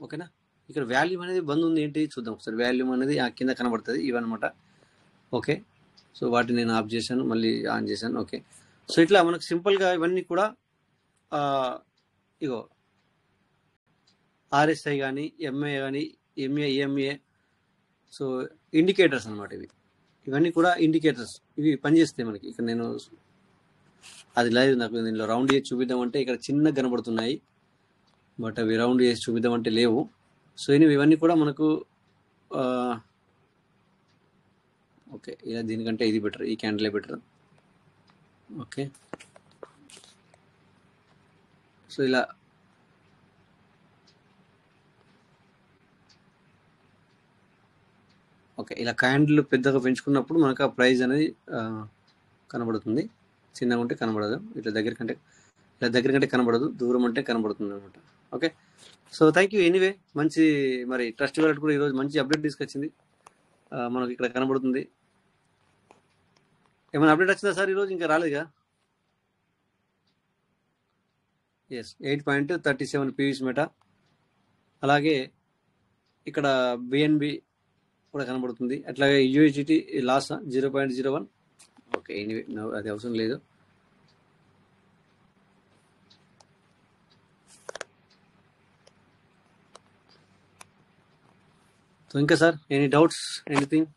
ఓకేనా? ఇక్కడ వాల్యూమ్ అనేది బంద్ ఉంది, ఏంటి చూద్దాం ఒకసారి. వాల్యూమ్ అనేది ఆ కింద కనబడుతుంది ఇవన్నమాట. ఓకే, సో వాటిని నేను ఆఫ్ చేశాను, మళ్ళీ ఆన్ చేశాను. ఓకే, సో ఇట్లా మనకు సింపుల్గా ఇవన్నీ కూడా ఇగో RSI కానీ MA కానీ EMA, సో ఇండికేటర్స్ అనమాట ఇవన్నీ కూడా ఇండికేటర్స్. ఇవి పనిచేస్తాయి మనకి. ఇక్కడ నేను అది లేదు, నాకు దీనిలో రౌండ్ చేసి చూపిద్దామంటే ఇక్కడ చిన్నగా కనబడుతున్నాయి, బట్ అవి రౌండ్ చేసి చూపిద్దామంటే లేవు. సో ఇవన్నీ కూడా మనకు ఓకే, ఇలా దీనికంటే ఇది బెటర్, ఈ క్యాండిలే బెటర్. ఓకే, సో ఇలా ఓకే, ఇలా క్యాండిల్ పెద్దగా పెంచుకున్నప్పుడు మనకు ఆ ప్రైస్ అనేది కనబడుతుంది. చిన్నగా ఉంటే కనబడదు, ఇట్లా దగ్గర కంటే కనబడదు, దూరం అంటే కనబడుతుంది అనమాట. Okay, so thank you. Anyway మంచి మరి ట్రస్ట్ వాలెట్ కూడా ఈరోజు మంచి అప్డేట్ తీసుకొచ్చింది. మనకి ఇక్కడ కనబడుతుంది. ఏమైనా అప్డేట్ వచ్చిందా సార్ ఈరోజు? ఇంకా రాలేదుగా. Yes, 8.37 PVs meta. అలాగే ఇక్కడ బిఎన్బి కూడా కనబడుతుంది. అట్లాగే యూఎస్డిటీ లాస్ 0.01. ఓకే, ఎనీవే అది అవసరం లేదు. సో ఇంకా sir any doubts, anything?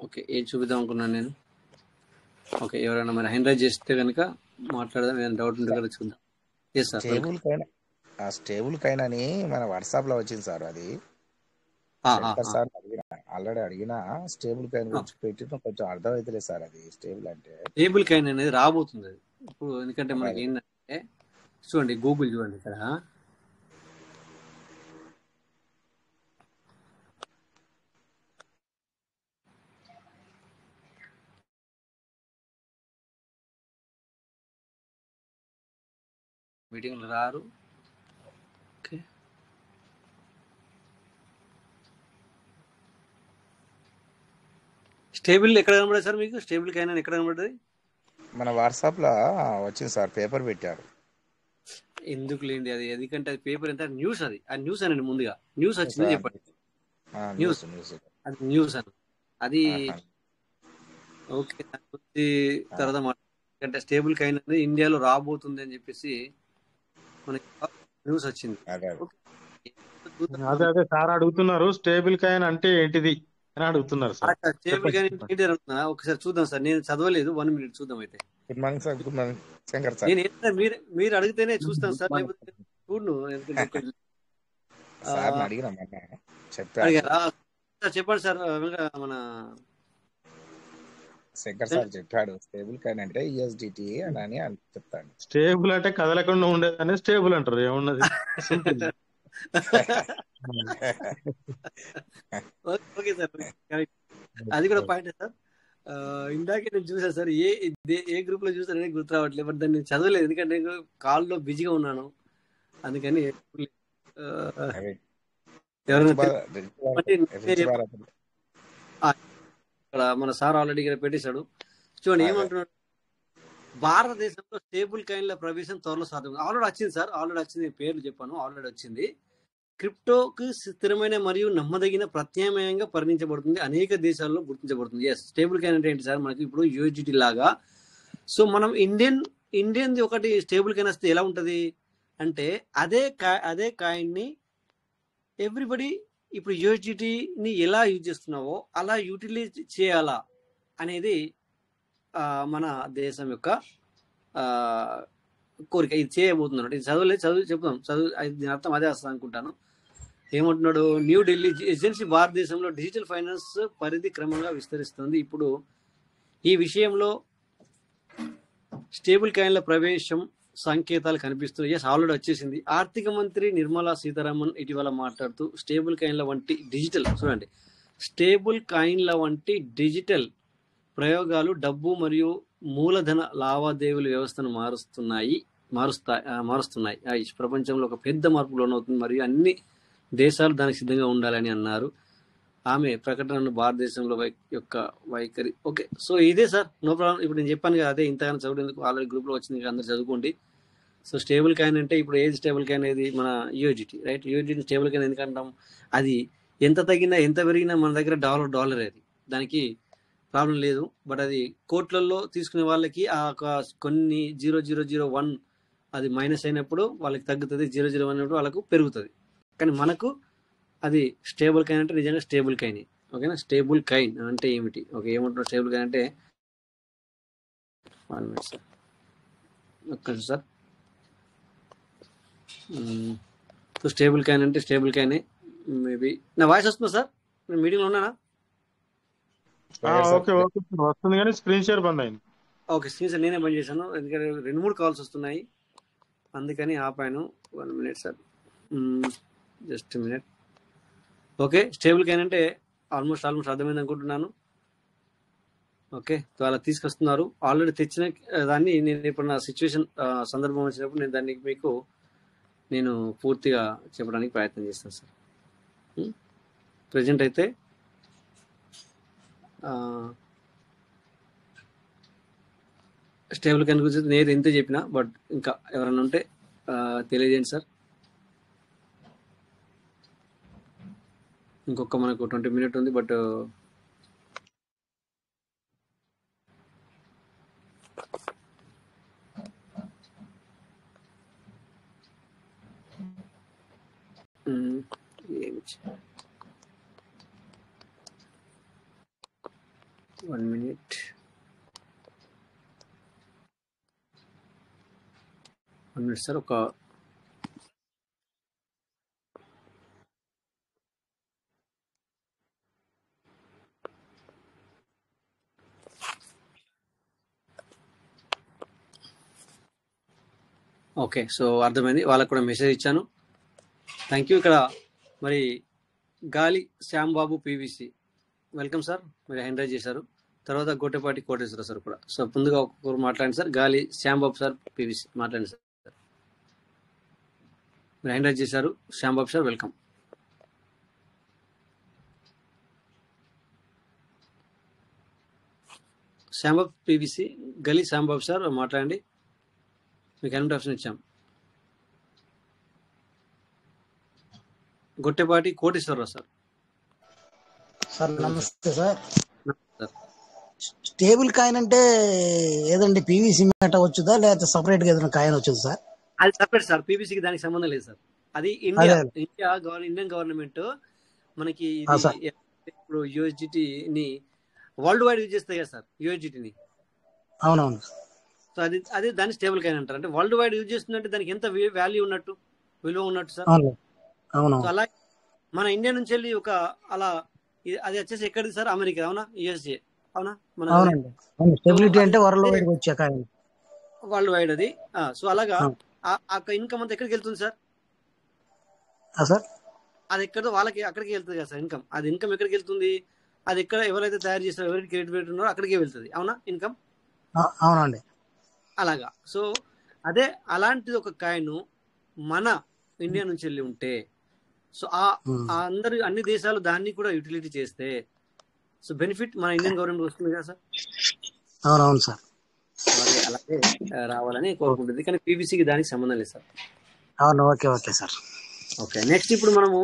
Okay, ఏం చూపిద్దాం అనుకున్నాను నేను. ఓకే, ఎవరైనా మరి హ్యాండ్ రైజ్ చేస్తే కనుక మాట్లాడదాం, ఏదైనా డౌట్ ఉంటే కూడా చూద్దాం. ఎస్ సార్, స్టేబుల్ కైన్ అని మన వాట్సాప్ లో వచ్చింది సార్. అది శంకర్ సార్ ఆల్రెడీ అడిగిన స్టేబుల్ కైన్ గురించి పెట్టిన కొంచెం అర్థం అవుతలేదు సార్. అది స్టేబుల్ అంటే స్టేబుల్ కైన్ అనేది రాబోతుంది అది ఇప్పుడు. ఎందుకంటే మనకి ఏంటంటే చూడండి, గూగుల్ చూడండి ఇక్కడ. మీటింగ్లు రారు. ఓకే, స్టేబుల్ ఎక్కడ కనబడదు సార్ మీకు? స్టేబుల్ కైనా ఎక్కడ కనబడుతుంది? మన వాట్సాప్ లో వచ్చింది సార్, పేపర్ పెట్టారు. ఎందుకు లేండి అది, ఎందుకంటే అది పేపర్ ఎంత న్యూస్, అది ఆ న్యూస్ అనండి. ముందుగా న్యూస్ వచ్చింది చెప్పండి. న్యూస్ అది న్యూస్ అని అది. ఓకే, తర్వాత ఎందుకంటే స్టేబుల్ కైన్ అనేది ఇండియాలో రాబోతుంది అని చెప్పేసి మనకి న్యూస్ వచ్చింది. అదే సార్ అడుగుతున్నారు, స్టేబుల్ కాయిన్ అంటే ఏంటిది అని అడుగుతున్నారు సార్. స్టేబుల్ కైన్ ఏంటి అడుగుతున్నా? ఒకసారి చూద్దాం సార్, నేను చదవలేదు. 1 minute చూద్దాం అయితే. Good morning sir. Good morning Shankar sir. నేను ఏంటంటే మీరు అడిగితేనే చూస్తాను సార్, లేకపోతే చూడు. అడిగినా చెప్పండి సార్. మన శంకర్ సార్ చెప్పాడు స్టేబుల్ కాయిన్ అంటే యూఎస్డిటీ అని చెప్తాడు. స్టేబుల్ అంటే కదలకుండా ఉండేదని స్టేబుల్ అంటారు. ఏమున్నది? ఓకే సార్, అది కూడా పాయింట్ సార్. ఇందాకే నేను చూసాను సార్, ఏ గ్రూప్ లో చూసానని గుర్తు రావట్లేదు. బట్ దాన్ని నేను చదవలేదు, ఎందుకంటే నేను కాల్లో బిజీగా ఉన్నాను. అందుకని ఇక్కడ మన సార్ ఆల్రెడీ ఇక్కడ పెట్టేశాడు. చూడండి ఏమంటున్నాడు. భారతదేశంలో స్టేబుల్ కాయిన్ల ప్రవేశం త్వరలో సాధ్యం. ఆల్రెడీ వచ్చింది సార్, ఆల్రెడీ వచ్చింది. పేర్లు చెప్పాను, ఆల్రెడీ వచ్చింది. క్రిప్టోకి స్థిరమైన మరియు నమ్మదగిన ప్రత్యామ్నాయంగా పరిగణించబడుతుంది, అనేక దేశాల్లో గుర్తించబడుతుంది. ఎస్, స్టేబుల్ కాయిన్ అంటే ఏంటి సార్? మనకి ఇప్పుడు యూఎస్డిటీ లాగా. సో మనం ఇండియన్ ఒకటి స్టేబుల్ కాయిన్ వస్తే ఎలా ఉంటది అంటే, అదే కాయిన్ ని ఎవ్రీబడి ఇప్పుడు యూఎస్డిటీని ఎలా యూజ్ చేస్తున్నావో అలా యూటిలైజ్ చేయాలా అనేది మన దేశం యొక్క కోరిక. ఇది చేయబోతున్నాడు. ఇది చెప్తాం. దీని అర్థం అదే వస్తుంది అనుకుంటాను. ఏమంటున్నాడు? న్యూఢిల్లీ ఏజెన్సీ భారతదేశంలో డిజిటల్ ఫైనాన్స్ పరిధి క్రమంగా విస్తరిస్తుంది. ఇప్పుడు ఈ విషయంలో స్టేబుల్ కాయిన్ల ప్రవేశం సంకేతాలు కనిపిస్తున్నాయి. ఎస్, ఆల్రెడీ వచ్చేసింది. ఆర్థిక మంత్రి నిర్మలా సీతారామన్ ఇటీవల మాట్లాడుతూ స్టేబుల్ కాయిన్ల వంటి డిజిటల్ ప్రయోగాలు డబ్బు మరియు మూలధన లావాదేవీల వ్యవస్థను మారుస్తున్నాయి. ప్రపంచంలో ఒక పెద్ద మార్పు లోనవుతుంది మరియు అన్ని దేశాలు దానికి సిద్ధంగా ఉండాలని అన్నారు. ఆమె ప్రకటనను భారతదేశంలో యొక్క వైఖరి. ఓకే, సో ఇదే సార్, నో ప్రాబ్లం. ఇప్పుడు నేను చెప్పాను కదా, అదే ఇంతగానో చదువుకుందుకు ఆల్రెడీ గ్రూప్లో వచ్చింది, అందరు చదువుకోండి. సో స్టేబుల్ కాయిన్ అంటే ఇప్పుడు ఏది స్టేబుల్ కాయిన్ అనేది మన USDT, right? USDT stable coin ఎందుకంటాం? అది ఎంత తగ్గినా ఎంత పెరిగినా మన దగ్గర డాలర్ అది, దానికి ప్రాబ్లం లేదు. బట్ అది కోట్లలో తీసుకునే వాళ్ళకి కొన్ని 0.001 అది మైనస్ అయినప్పుడు వాళ్ళకి తగ్గుతుంది, 0.01 అయినప్పుడు వాళ్ళకు పెరుగుతుంది. కానీ మనకు అది స్టేబుల్ కాయిన్ అంటే నిజంగా స్టేబుల్ కాయిన్. ఓకేనా? స్టేబుల్ కాయిన్ అంటే ఏమిటి? ఓకే, ఏమంటున్నారు స్టేబుల్ కాయిన్ అంటే? 1 minute సార్, ఒక్క నిమిషం సార్. సో స్టేబుల్ కాయిన్ అంటే స్టేబుల్ కాయినే. మేబీ నా వాయిస్ వస్తుందా సార్? నేను మీటింగ్లో ఉన్నానా? ఓకే ఓకే సార్, వస్తుంది కానీ స్క్రీన్ షేర్ బంద్ అయింది. ఓకే, స్క్రీన్ సార్ నేనే బంద్ చేశాను, ఎందుకంటే 2-3 కాల్స్ వస్తున్నాయి, అందుకని ఆపాను. 1 minute sir, just minute. Okay, stable coin అంటే ఆల్మోస్ట్ అర్థమైంది అనుకుంటున్నాను. ఓకే, సో అలా తీసుకొస్తున్నారు. ఆల్రెడీ తెచ్చిన దాన్ని నేను ఇప్పుడు నా సిచ్యువేషన్ సందర్భం వచ్చినప్పుడు నేను దాన్ని మీకు నేను పూర్తిగా చెప్పడానికి ప్రయత్నం చేస్తాను సార్. ప్రజెంట్ అయితే స్టేబుల్ కాయిన్ గురించి నేను ఎంతే చెప్పినా, బట్ ఇంకా ఎవరైనా ఉంటే తెలియజేయండి సార్. ఇంకొక మనకు 20 minutes ఉంది, బట్ వన్ మినిట్ సార్. ఒక ఓకే, సో అర్థమైంది. వాళ్ళకు కూడా మెసేజ్ ఇచ్చాను. Thank you. ఇక్కడ మరి Gali Shyambabu PVC, welcome sir. మీరు హ్యాండ్ రైజ్ చేశారు. తర్వాత గోటెపాటి కోటేశ్వర సార్ కూడా. సో ముందుగా ఒక్కొక్కరు మాట్లాడండి sir. Gali Shyambabu sir PVC మాట్లాడండి సార్. మీరు హ్యాండ్ రైజ్ చేశారు. Shyambabu sir welcome. Shyambabu PVC, Gali Shyambabu sir మాట్లాడండి. మీకు ఎనిమిది ఆప్షన్ ఇచ్చాం. గొట్టెపాటి కోటేశ్వరరావు సార్. సార్ నమస్తే సార్. సార్ స్టేబుల్ కాయిన్ అంటే ఏదండి, పీవీసీ మెట వచ్చుదా లేకపోతే సపరేట్ గా ఏదైనా కాయిన్ వచ్చుదా సార్? అది సపరేట్ సార్, పీవీసీకి దానికి సంబంధం లేదు సార్. అది ఇండియన్ గవర్నమెంట్ మనకి ఇప్పుడు యూఎస్డిటీని వరల్డ్ వైడ్ యూజ్ చేస్తాయి కదా సార్, యూఎస్డిటీని. అవునవును. సో అది దాన్ని స్టేబుల్ కాయిన్ అంటారు. అంటే వరల్డ్ వైడ్ యూజ్ చేస్తుందంటే దానికి ఎంత వాల్యూ ఉన్నట్టు, విలువ ఉన్నట్టు సార్. అవును. అలా మన ఇండియా నుంచి వెళ్ళి ఒక అలా అది వచ్చేసి ఎక్కడిది సార్? అమెరికా, అవునా? యూఎస్ఏ, అవునా? మన స్టెబిలిటీ అంటే వరల్డ్ వైడ్ వచ్చే కాయిన్, వరల్డ్ వైడ్ అది. సో అలాగా ఆ ఇన్కమ్ అంతా ఎక్కడికి వెళ్తుంది సార్? సార్ అది ఎక్కడో వాళ్ళకి అక్కడికి వెళ్తుంది కదా సార్ ఇన్కమ్. అది ఇన్కమ్ ఎక్కడికి వెళ్తుంది? అది ఎక్కడ ఎవరైతే తయారు చేస్తారో, ఎవరైతే క్రియేట్ ఉన్నారో అక్కడికే వెళ్తుంది, అవునా? ఇన్కమ్. అవునండి. అలాగా. సో అదే అలాంటిది ఒక కాయిన్ మన ఇండియా నుంచి వెళ్ళి ఉంటే, సో అన్ని దేశాలు దాన్ని కూడా యూటిలిటీ చేస్తే, సో బెనిఫిట్ మన ఇండియన్ గవర్నమెంట్ వస్తుంది కదా సార్. అవునవును సార్. అలాగే రావాలని కోరుకుంటుంది, కానీ పీవీసీకి దానికి సంబంధం లేదు సార్. అవును. Okay okay sir. Okay, next ఇప్పుడు మనము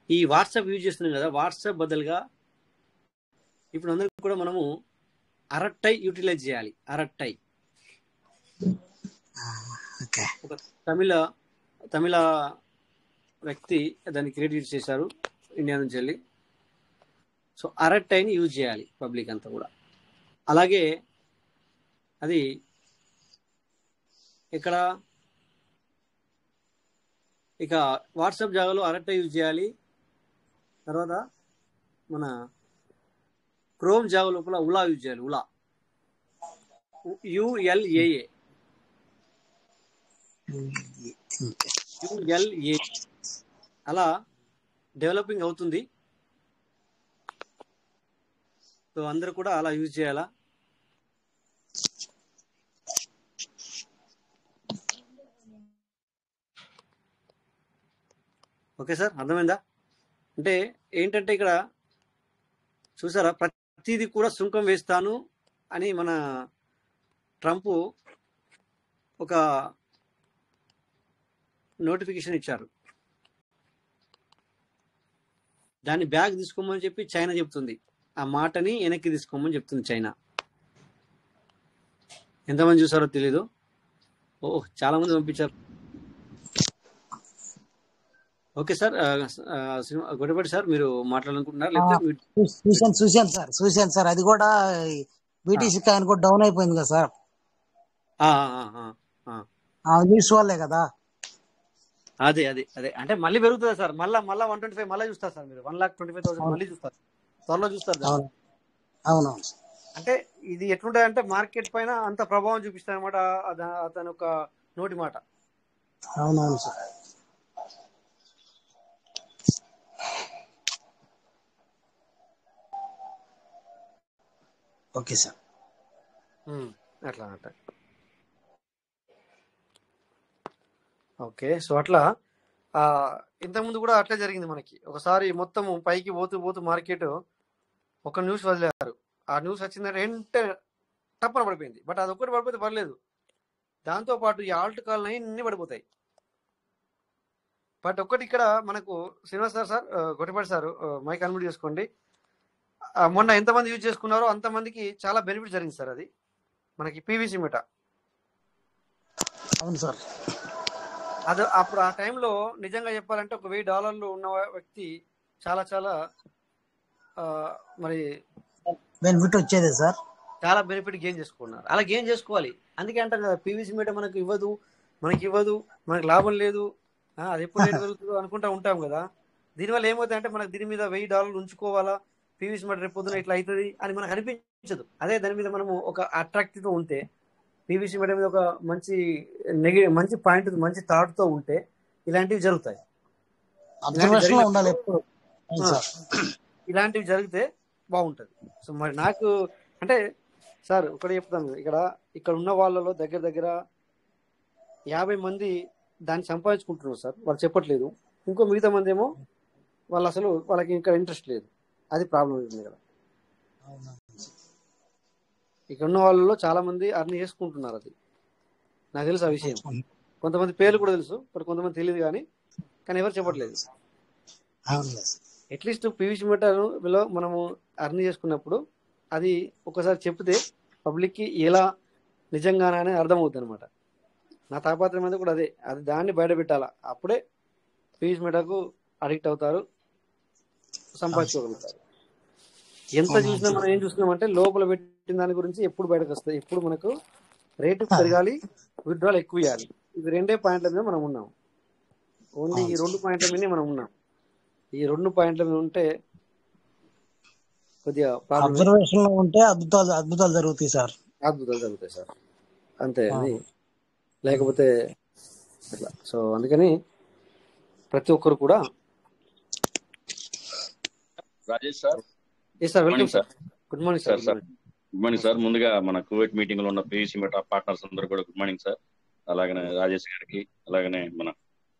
ఈ వాట్సాప్ యూజ్ చేస్తున్నాం కదా, వాట్సాప్ బదులుగా ఇప్పుడు అందరికి కూడా మనము అరట్టై యూటిలైజ్ చేయాలి. అరట్టై ఒక తమిళ వ్యక్తి దాన్ని క్రియేట్ చేశారు ఇండియా నుంచి వెళ్ళి. సో అరట్టైని యూజ్ చేయాలి పబ్లిక్ అంతా కూడా. అలాగే అది ఇక్కడ ఇక వాట్సాప్ జాగాలో అరట్టై యూజ్ చేయాలి. తర్వాత మన క్రోమ్ జాగా లోపల ఉలా యూజ్ చేయాలి. ఉలా, ULAA, అలా డెవలపింగ్ అవుతుంది. సో అందరూ కూడా అలా యూజ్ చేయాలా. ఓకే సార్, అర్థమైందా? అంటే ఏంటంటే ఇక్కడ చూసారా, ప్రతిదీ కూడా సుంకం వేస్తాను అని మన ట్రంప్ ఒక నోటిఫికేషన్ ఇచ్చారు. దాన్ని బ్యాగ్ తీసుకోమని చెప్పి చైనా చెప్తుంది. ఆ మాటని వెనక్కి తీసుకోమని చెప్తుంది చైనా. ఎంతమంది చూసారో తెలీదు. చాలా మంది పంపించారు. ఓకే సార్, గొడవపడి సార్ మీరు మాట్లాడాలనుకుంటున్నారు? చూశాను సార్. అది కూడా బీటీసీ కాయిన్ కూడా డౌన్ అయిపోయింది కదా సార్, న్యూస్ వాళ్ళే కదా. అదే అదే అదే అంటే మళ్ళీ పెరుగుతుంది సార్. మళ్ళీ 125 మళ్ళీ చూస్తారు సార్. మీరు 1,25,000 మళ్ళీ చూస్తారు, త్వరలో చూస్తారు దాన్ని. అవును అవునవును అంటే ఇది ఎట్లుంటది అంటే మార్కెట్ పైన అంత ప్రభావం చూపిస్తుంది అనమాట అతని ఒక నోటి మాట. అవునవును సార్. Okay sir. అట్లా అంట. ఓకే, సో అట్లా ఇంతకుముందు కూడా అట్లే జరిగింది మనకి. ఒకసారి మొత్తం పైకి పోతూ మార్కెట్ ఒక న్యూస్ వదిలేరు. ఆ న్యూస్ వచ్చిందంటే వెంటనే టప్పన పడిపోయింది. బట్ అది ఒక్కటి పడిపోతే పర్లేదు, దాంతోపాటు ఈ ఆల్ట్ కాల్ అన్నీ పడిపోతాయి. బట్ ఒక్కటి ఇక్కడ మనకు Srinivas sir Gottipati sir mic unmute చేసుకోండి. మొన్న ఎంతమంది యూజ్ చేసుకున్నారో అంతమందికి చాలా బెనిఫిట్ జరిగింది సార్. అది మనకి పీవీసీ మీట. అవును సార్. అది అప్పుడు ఆ టైంలో నిజంగా చెప్పాలంటే ఒక $1,000 ఉన్న వ్యక్తి చాలా చాలా మరి బెనిఫిట్ వచ్చేదే సార్. చాలా బెనిఫిట్ గెయిన్ చేసుకున్నారు. అలా గెయిన్ చేసుకోవాలి. అందుకే అంటాం కదా, పీవీసీ మీట మనకి ఇవ్వదు, మనకి లాభం లేదు, అది ఎప్పుడు రేటు పెరుగుతుందో అనుకుంటా ఉంటాం కదా. దీనివల్ల ఏమవుతాయంటే మనకు దీని మీద $1,000 ఉంచుకోవాలా, పీవీసీ మీట రేపు పొద్దున ఇట్లా అవుతుంది అని మనకు అనిపించదు. అదే దాని మీద మనము ఒక అట్రాక్టివ్తో ఉంటే, పీవీసీ మీట మీద ఒక మంచి పాయింట్, మంచి థాట్తో ఉంటే ఇలాంటివి జరుగుతాయి. ఇలాంటివి జరిగితే బాగుంటుంది. సో మరి నాకు అంటే సార్ ఒకటి చెప్తాను, ఇక్కడ ఉన్న వాళ్ళలో దగ్గర 50 మంది దాన్ని సంపాదించుకుంటున్నారు సార్. వాళ్ళు చెప్పట్లేదు. ఇంకో మిగతా మంది ఏమో వాళ్ళకి ఇంకా ఇంట్రెస్ట్ లేదు. అది ప్రాబ్లం అవుతుంది కదా. ఇక్కడ ఉన్న వాళ్ళలో చాలా మంది అర్న్ చేసుకుంటున్నారు. అది నాకు తెలుసు ఆ విషయం. కొంతమంది పేర్లు కూడా తెలుసు, బట్ కొంతమంది తెలియదు కానీ ఎవరు చెప్పట్లేదు. అట్లీస్ట్ పీవీసీ మీటర్లో మనము అర్న్ చేసుకున్నప్పుడు అది ఒకసారి చెప్తే పబ్లిక్కి ఎలా నిజంగానే అని అర్థమవుతుంది అనమాట. నా తాపత్రయం మీద కూడా అది దాన్ని బయట పెట్టాలా. అప్పుడే పీవీసీ మీటర్కు అడిక్ట్ అవుతారు, సంపాదించుకోగలుగుతారు. ఎంత చూసినా మనం ఏం చూస్తున్నామంటే లోపల పెట్టిన దాని గురించి ఎప్పుడు బయటకు వస్తాయి. ఎప్పుడు మనకు రేటు పెరగాలి, విత్డ్రాల్ ఎక్కువ ఇవ్వాలి. ఇది 2 పాయింట్ల మీద మనం ఉన్నాం. ఓన్లీ ఈ 2 పాయింట్ల మీదనే మనం ఉన్నాం. ఈ 2 పాయింట్ల మీద ఉంటే కొద్దిగా అబ్జర్వేషన్ లో ఉంటే అద్భుతాలు జరుగుతాయి సార్. అంతే. అది లేకపోతే అట్లా. సో అందుకని ప్రతి ఒక్కరు కూడా Rajesh sir. Welcome sir. Good morning sir. Good morning sir. ముందుగా మన కువైట్ మీటింగ్ లో ఉన్న పీవీసీ మీట పార్ట్నర్స్ అందరూ కూడా గుడ్ మార్నింగ్ సార్. అలాగనే రాజేష్ గారికి, అలాగనే మన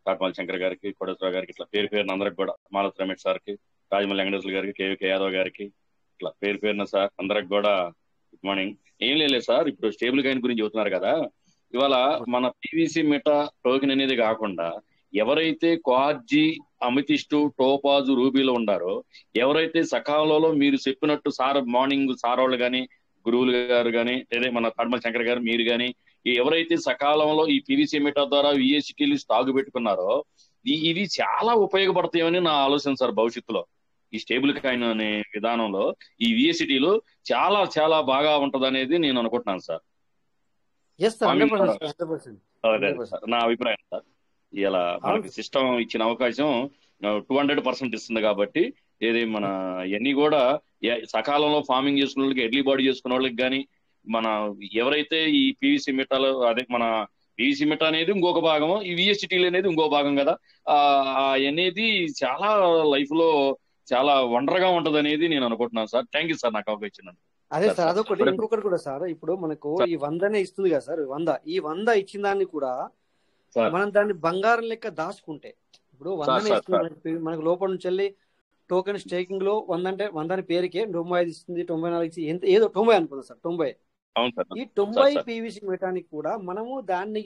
కాకమాల శంకర్ గారికి, కోటేశ్వరరావు గారికి, ఇట్లా పేరున అందరికి కూడా, మాలతి రమేష్ సార్కి, రాజమౌళి వెంకటేశ్వర గారికి, కేవీకే యాదవ్ గారికి, ఇట్లా పేరున సార్ అందరికి కూడా గుడ్ మార్నింగ్. ఏం లేదు సార్, ఇప్పుడు స్టేబుల్ కాయిన్ గురించి చెబుతున్నారు కదా. ఇవాళ మన పీవీసీ మీట టోకెన్ అనేది కాకుండా ఎవరైతే క్వార్జీ, అమితిస్టు, టోపాజు, రూబీలో ఉండారో, ఎవరైతే సకాలంలో మీరు చెప్పినట్టు సార్ మార్నింగ్ సార్ వాళ్ళు కానీ, గురువులు గారు కానీ, లేదా మన కాకమాల శంకర్ గారు, మీరు కానీ, ఎవరైతే సకాలంలో ఈ పీవీసీ మీట ద్వారా విఎస్టీలు స్టాక్ పెట్టుకున్నారో ఇవి చాలా ఉపయోగపడతాయని నా ఆలోచన సార్. భవిష్యత్తులో ఈ స్టేబుల్ కాయిన్ అనే విధానంలో ఈ విఎస్టీలు చాలా చాలా బాగా ఉంటది అనేది నేను అనుకుంటున్నాను సార్. అదే సార్ నా అభిప్రాయం సార్. ఇలా మనకి సిస్టమ్ ఇచ్చిన అవకాశం 200% ఇస్తుంది కాబట్టి మన ఇవన్నీ కూడా సకాలంలో ఫార్మింగ్ చేసుకున్న వాళ్ళకి, ఎర్లీ బాడీ చేసుకున్న వాళ్ళకి కానీ, మన ఎవరైతే ఈ పీవీసీ మీటాలు, అదే మన పీవీసీ మీట అనేది ఇంకొక భాగం, ఈ విఎస్టీలు అనేది ఇంకో భాగం కదా, అనేది చాలా లైఫ్ లో చాలా వండర్ గా ఉంటది అనేది నేను అనుకుంటున్నాను సార్. థ్యాంక్ యూ సార్ నాకు అవకాశం ఇచ్చినందుకు. అదే సార్, అదొకటి. ఇంకొకటి కూడా సార్, ఇప్పుడు మనకు ఈ 100నే ఇస్తుంది కదా సార్. 100 ఇచ్చిన దాన్ని కూడా మనం దాన్ని బంగారం లెక్క దాచుకుంటే, ఇప్పుడు 100నే ఇస్తుంది మనకు లోపల నుంచి వెళ్ళి టోకెన్ స్టేకింగ్ లో 100 అని పేరుకే 95 ఇస్తుంది, 94 ఇచ్చి ఏదో 90 అనుకుందాం సార్. 90 ఈ 90 పీవీసీ మీటానికి కూడా మనము దాన్ని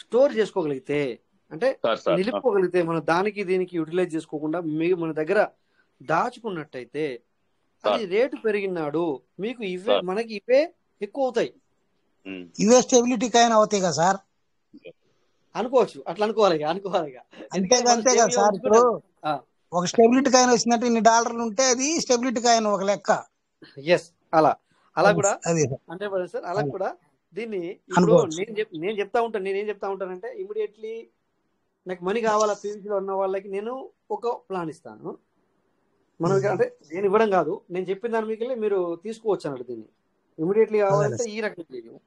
స్టోర్ చేసుకోగలిగితే, అంటే నిలుపుకోగలిగితే, మనం దానికి దీనికి యూటిలైజ్ చేసుకోకుండా మన దగ్గర దాచుకున్నట్టయితే అది రేటు పెరిగినాడు మీకు మనకి ఇవే ఎక్కువ అవుతాయి. ఇవే స్టెబిలిటీ కాయిన్ అవుతాయి కదా సార్ అనుకోవచ్చు. అట్లా అనుకోవాలి. అంతే కదా సార్. ఇప్పుడు ఒక స్టెబిలిటీ కాయిన్ వచ్చిందంటే ఇన్ని డాలర్లు ఉంటే అది స్టెబిలిటీ కాయిన్ ఒక లెక్క. అలా కూడా అంటే సార్, అలా కూడా దీన్ని ఇప్పుడు నేను చెప్తా ఉంటాను. నేనేం చెప్తా ఉంటానంటే, ఇమీడియట్లీ నాకు మనీ కావాలా పీవీసీలో ఉన్న వాళ్ళకి నేను ఒక ప్లాన్ ఇస్తాను. మనం అంటే నేను ఇవ్వడం కాదు, నేను చెప్పిన దాని మీకు మీరు తీసుకోవచ్చు అన్నట్టు. దీన్ని ఇమీడియట్లీ కావాలంటే ఈ రకంగా చేయను.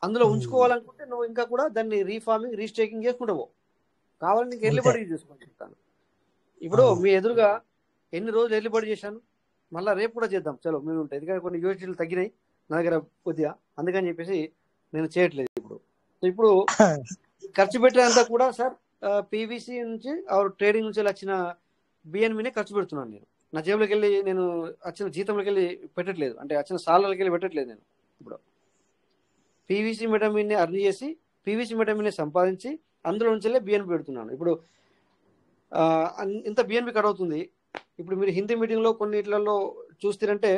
అందులో ఉంచుకోవాలనుకుంటే నువ్వు ఇంకా కూడా దాన్ని రీఫార్మింగ్ రీస్టేకింగ్ చేసుకుంటావు. కావాలని నీకు ఎర్లీ బర్డ్ చేసుకొని చెప్తాను. ఇప్పుడు మీ ఎదురుగా ఎన్ని రోజులు ఎర్లీ బర్డ్ చేశాను, మళ్ళీ రేపు కూడా చేద్దాం చలో మీరు ఉంటాయి. ఎందుకంటే కొన్ని యూనివర్సిటీలు తగ్గినాయి నా దగ్గర కొద్దిగా, అందుకని చెప్పేసి నేను చేయట్లేదు ఇప్పుడు. సో ఇప్పుడు ఖర్చు పెట్టేంతా కూడా సార్ పీవీసీ నుంచి ట్రేడింగ్ నుంచి వచ్చిన బిఎన్బినే ఖర్చు పెడుతున్నాను నేను. నా జేబులోకి వెళ్ళి నేను వచ్చిన జీతంలోకి వెళ్ళి పెట్టట్లేదు, అంటే వచ్చిన సాలకి వెళ్ళి పెట్టట్లేదు. నేను ఇప్పుడు పీవీసీ మెటమిన్ని అర్న్ చేసి పీవీసీ మెటమిన్ని సంపాదించి అందులో నుంచి బిఎన్బి పెడుతున్నాను. ఇప్పుడు ఇంత బిఎన్బి కట్ అవుతుంది. ఇప్పుడు మీరు హిందీ మీటింగ్లో కొన్నిట్లలో చూస్తారంటే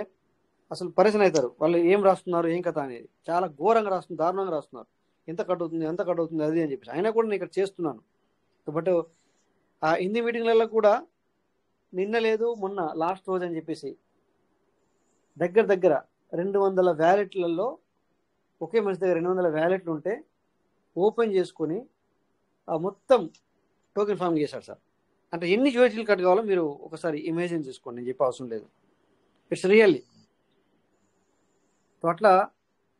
అసలు పరిచయం అవుతారు. వాళ్ళు ఏం రాస్తున్నారు ఏం కథ అనేది చాలా ఘోరంగా రాస్తున్నారు, దారుణంగా రాస్తున్నారు. ఎంత కట్ అవుతుంది ఎంత కట్ అవుతుంది అది అని చెప్పేసి. అయినా కూడా నేను ఇక్కడ చేస్తున్నాను. బట్ ఆ హిందీ మీటింగ్లలో కూడా నిన్న లేదు మొన్న లాస్ట్ రోజు అని చెప్పేసి దగ్గర 200 వ్యాలెట్లలో ఒకే మనిషి దగ్గర 200 వ్యాలెట్లు ఉంటే ఓపెన్ చేసుకొని ఆ మొత్తం టోకెన్ ఫామ్ చేశాడు సార్. అంటే ఎన్ని యూఎస్డీలు కట్ కావాలో మీరు ఒకసారి ఇమేజిన్ చేసుకోండి, నేను చెప్పే అవసరం లేదు. It's really. సో అట్లా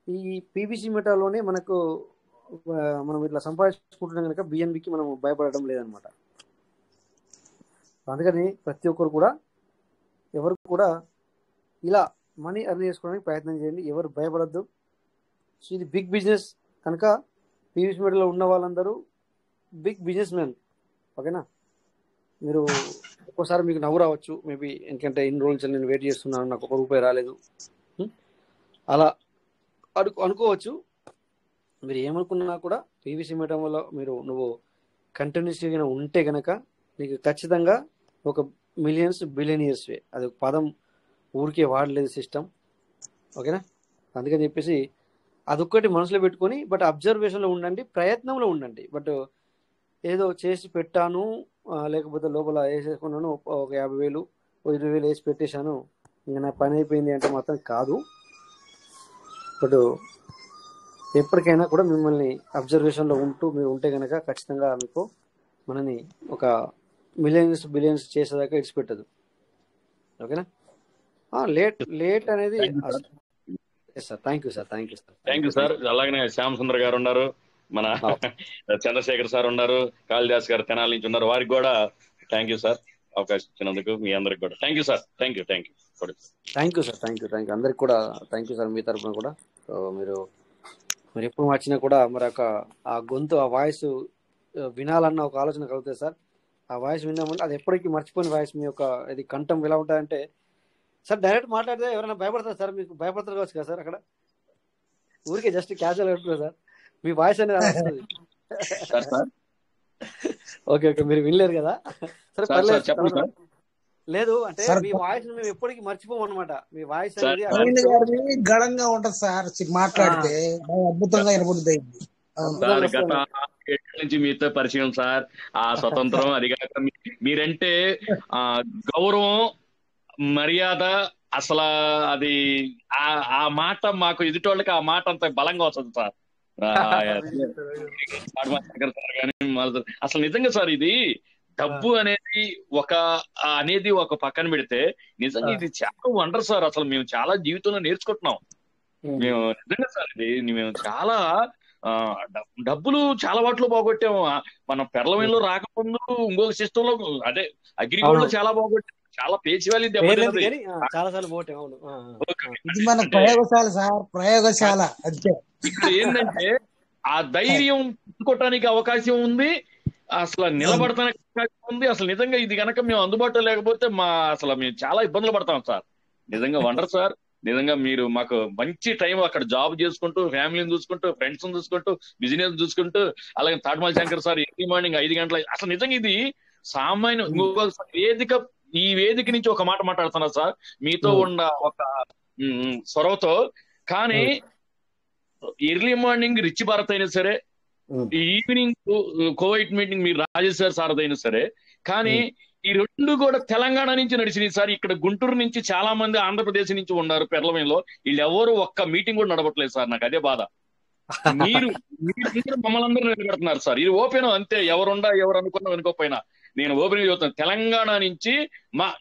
ఈ పీవీసీ మెటాలోనే మనకు మనం ఇట్లా సంపాదించుకుంటున్నాం కనుక బిఎన్బికి మనం భయపడడం లేదనమాట. అందుకని ప్రతి ఒక్కరు కూడా ఎవరు కూడా ఇలా మనీ ఎర్న్ చేసుకోవడానికి ప్రయత్నం చేయండి, ఎవరు భయపడద్దు. సో ఇది బిగ్ బిజినెస్ కనుక పీవీసీ మెటలో ఉన్న వాళ్ళందరూ బిగ్ బిజినెస్ మ్యాన్. ఓకేనా? మీరు ఒక్కోసారి మీకు నవ్వు రావచ్చు, మేబీ ఎందుకంటే ఇన్ని రోజులు నేను వెయిట్ చేస్తున్నాను నాకు ₹1 రాలేదు అలా అనుకోవచ్చు. మీరు ఏమనుకున్నా కూడా పీవీసీ మెటా వల్ల నువ్వు కంటిన్యూస్గా ఉంటే కనుక నీకు ఖచ్చితంగా ఒక మిలియన్స్ బిలియనియర్స్వే. అది ఒక పదం ఊరికే వాడలేదు సిస్టమ్. ఓకేనా? అందుకని చెప్పేసి అదొక్కటి మనసులో పెట్టుకొని బట్ అబ్జర్వేషన్లో ఉండండి, ప్రయత్నంలో ఉండండి. బట్ ఏదో చేసి పెట్టాను లేకపోతే లోపల వేసేసుకున్నాను ఒక 50,000 20,000 వేసి పెట్టేశాను ఇంకా నా పని అయిపోయింది అంటే మాత్రం కాదు. బట్ ఎప్పటికైనా కూడా మిమ్మల్ని అబ్జర్వేషన్లో మీరు ఉంటే కనుక ఖచ్చితంగా మీకు మనని ఒక మిలియన్స్ బిలియన్స్ చేసేదాకా ఇడిచిపెట్టదు. ఓకేనా? లేట్ అనేది sir. Thank you sir. Thank you sir. అలాగనే శ్యామ్ సుందర్ గారు ఉన్నారు, మన చంద్రశేఖర్ సార్ ఉన్నారు, కాళిదాస్ గారు తెనాలి నుంచి ఉన్నారు. వారికి కూడా థ్యాంక్ యూ సార్, అవకాశం ఇచ్చినందుకు మీ అందరికి కూడా thank you sir. Thank you sir. Thank you అందరికి కూడా థ్యాంక్ యూ సార్. మీ తరఫున కూడా మీరు ఎప్పుడు వచ్చినా కూడా మరి ఆ గొంతు ఆ వాయిస్ వినాలన్న ఒక ఆలోచన కలుగుతుంది సార్. ఆ వాయిస్ విన్నామంటే అది ఎప్పటికీ మర్చిపోయిన వాయిస్. మీ యొక్క ఇది కంఠం ఎలా ఉంటుందంటే సార్ డైరెక్ట్ మాట్లాడితే ఎవరైనా భయపడతారు సార్, మీకు భయపడతారు కావచ్చు కదా సార్. అక్కడ ఊరికే జస్ట్ క్యాజువల్ పెట్టుకున్నారు సార్, మీ వాయిస్ అనేది అలా వస్తుంది. ఓకే మీరు వినలేరు కదా సరే పర్లేదు. లేదు అంటే మీ వాయిస్ మేము ఎప్పటికీ మర్చిపోము అనమాట. మీ వాయిస్ అనేది గడంగా ఉంటది సార్, మాట్లాడితే అద్భుతంగా వినబడుతుంది. గత 7 నుంచి మీతో పరిచయం సార్. ఆ స్వతంత్రం అది కాక మీరంటే గౌరవం మర్యాద అసలు అది ఆ మాట మాకు ఎదుటోళ్ళకి ఆ మాట అంత బలంగా వస్తుంది సార్. అసలు నిజంగా సార్ ఇది డబ్బు అనేది ఒక పక్కన పెడితే నిజంగా ఇది చాలా వండర్ సార్. అసలు మేము చాలా జీవితంలో నేర్చుకుంటున్నాం. మేము నిజంగా సార్ ఇది మేము చాలా డబ్బులు చాలా వాటిలో పోగొట్టాము. మనం పెర్లవైన్లో రాకముందు ఇంకొక సిస్టమ్ లో అదే అగ్రిగోల్డ్ లో చాలా పోగొట్టాము. చాలా పేచి వాళ్ళు ప్రయోగశాల ఇక్కడ ఏంటంటే ఆ ధైర్యం పుట్టుకోవటానికి అవకాశం ఉంది, అసలు నిలబడటానికి అవకాశం ఉంది. అసలు నిజంగా ఇది కనుక మేము అందుబాటులో లేకపోతే అసలు మేము చాలా ఇబ్బందులు పడతాం సార్. నిజంగా వండర్ సార్. నిజంగా మీరు మాకు మంచి టైం అక్కడ జాబ్ చేసుకుంటూ ఫ్యామిలీని చూసుకుంటూ ఫ్రెండ్స్ చూసుకుంటూ బిజినెస్ చూసుకుంటూ అలాగే తాడ్మాల్ శంకర్ సార్ ఎర్లీ మార్నింగ్ 5 గంటల అసలు నిజంగా ఇది సామాన్య ఈ వేదిక నుంచి ఒక మాట మాట్లాడుతున్నారు సార్ మీతో ఉన్న ఒక సొరవతో. కానీ ఎర్లీ మార్నింగ్ రిచ్ భారత్ అయినా సరే, ఈవినింగ్ కోవైట్ మీటింగ్ మీరు రాజేశ్వర్ సార్ అయినా సరే, కానీ ఈ రెండు కూడా తెలంగాణ నుంచి నడిచినాయి సార్. ఇక్కడ గుంటూరు నుంచి చాలా మంది ఆంధ్రప్రదేశ్ నుంచి ఉన్నారు పెర్లవైన్లో, వీళ్ళు ఎవరు ఒక్క మీటింగ్ కూడా నడవట్లేదు సార్. నాకు అదే బాధ. మీరు మమ్మల్ని అందరూ నిలబెడుతున్నారు సార్. ఇది ఓపెన్ అంతే, ఎవరు అనుకున్నా అనుకోకపోయినా నేను ఓపెన్ చెబుతాను. తెలంగాణ నుంచి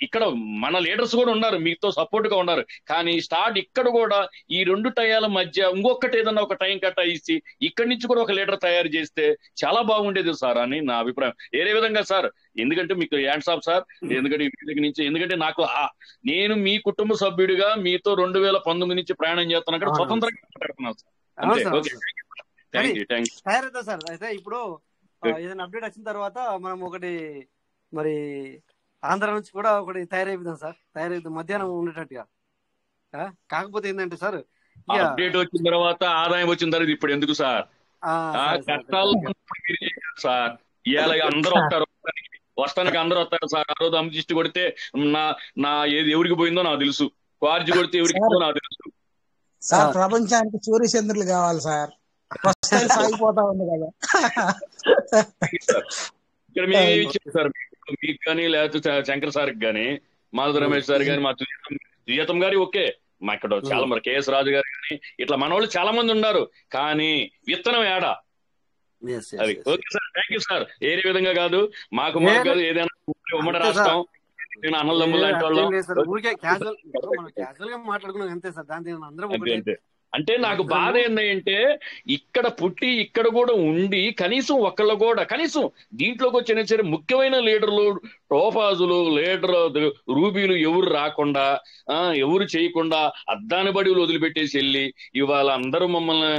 ఇక్కడ మన లీడర్స్ కూడా ఉన్నారు, మీతో సపోర్ట్ గా ఉన్నారు. కానీ స్టార్ట్ ఇక్కడ కూడా ఈ రెండు టయాల మధ్య ఇంకొకటి ఏదన్నా ఒక టైం కేటాయిస్తే ఇక్కడి నుంచి కూడా ఒక లీడర్ తయారు చేస్తే చాలా బాగుండేది సార్ అని నా అభిప్రాయం. వేరే విధంగా సార్, ఎందుకంటే మీకు హ్యాండ్స్ ఆఫ్ సార్, ఎందుకంటే నాకు నేను మీ కుటుంబ సభ్యుడిగా మీతో 2019 నుంచి ప్రయాణం చేస్తాను, అక్కడ స్వతంత్రంగా మాట్లాడుతున్నాను సార్. తయారైతే సార్. అయితే ఇప్పుడు ఏదైనా అప్డేట్ వచ్చిన తర్వాత మనం ఒకటి మరి ఆంధ్ర నుంచి కూడా ఒకటి తయారైపోతాం సార్. తయారైతే మధ్యాహ్నం ఉండేటట్టుగా. కాకపోతే ఏంటంటే సార్, అప్డేట్ వచ్చిన తర్వాత ఆదాయం వచ్చిన తర్వాత ఇప్పుడు ఎందుకు సార్ కష్టాలు సార్? ఇవాళ అందరూ వస్తారు, వస్తానికి అందరూ వస్తారు సార్. ఆ రోజు అమ్మ కొడితే నా ఏది ఎవరికి పోయిందో నాకు తెలుసు, క్వార్జీ కొడితే ఎవరికి పోయిందో నాకు తెలుసు సార్. ప్రపంచానికి సూర్యచంద్రులు కావాలి సార్, సాగిపోతా ఉంది కదా. ఇక్కడ మేము ఇచ్చాం సార్, మీకు కానీ లేకపోతే శంకర్ సార్కి కానీ, మాధవ రమేష్ సార్ కానీ, మా సుజాతం గారి ఓకే, మా ఇక్కడ చాలా మరి కేఎస్ రాజు గారు కానీ ఇట్లా మన వాళ్ళు చాలా మంది ఉన్నారు. కానీ విత్తనం ఏడా అది. Okay sir, thank you sir. ఏరే విధంగా కాదు, మాకు ఏదైనా ఉమ్మడి రాష్ట్రం, నేను అన్నదమ్ములు లాంటి వాళ్ళం అంటే నాకు బాధ ఏంటంటే ఇక్కడ పుట్టి ఇక్కడ కూడా ఉండి కనీసం ఒకళ్ళు కూడా కనీసం దీంట్లోకి వచ్చిన సరే ముఖ్యమైన లీడర్లు, టోఫాజులు, లీడర్ రూబీలు ఎవరు రాకుండా ఎవరు చేయకుండా అద్దాని బడిలు వదిలిపెట్టేసి వెళ్ళి ఇవాళ అందరూ మమ్మల్ని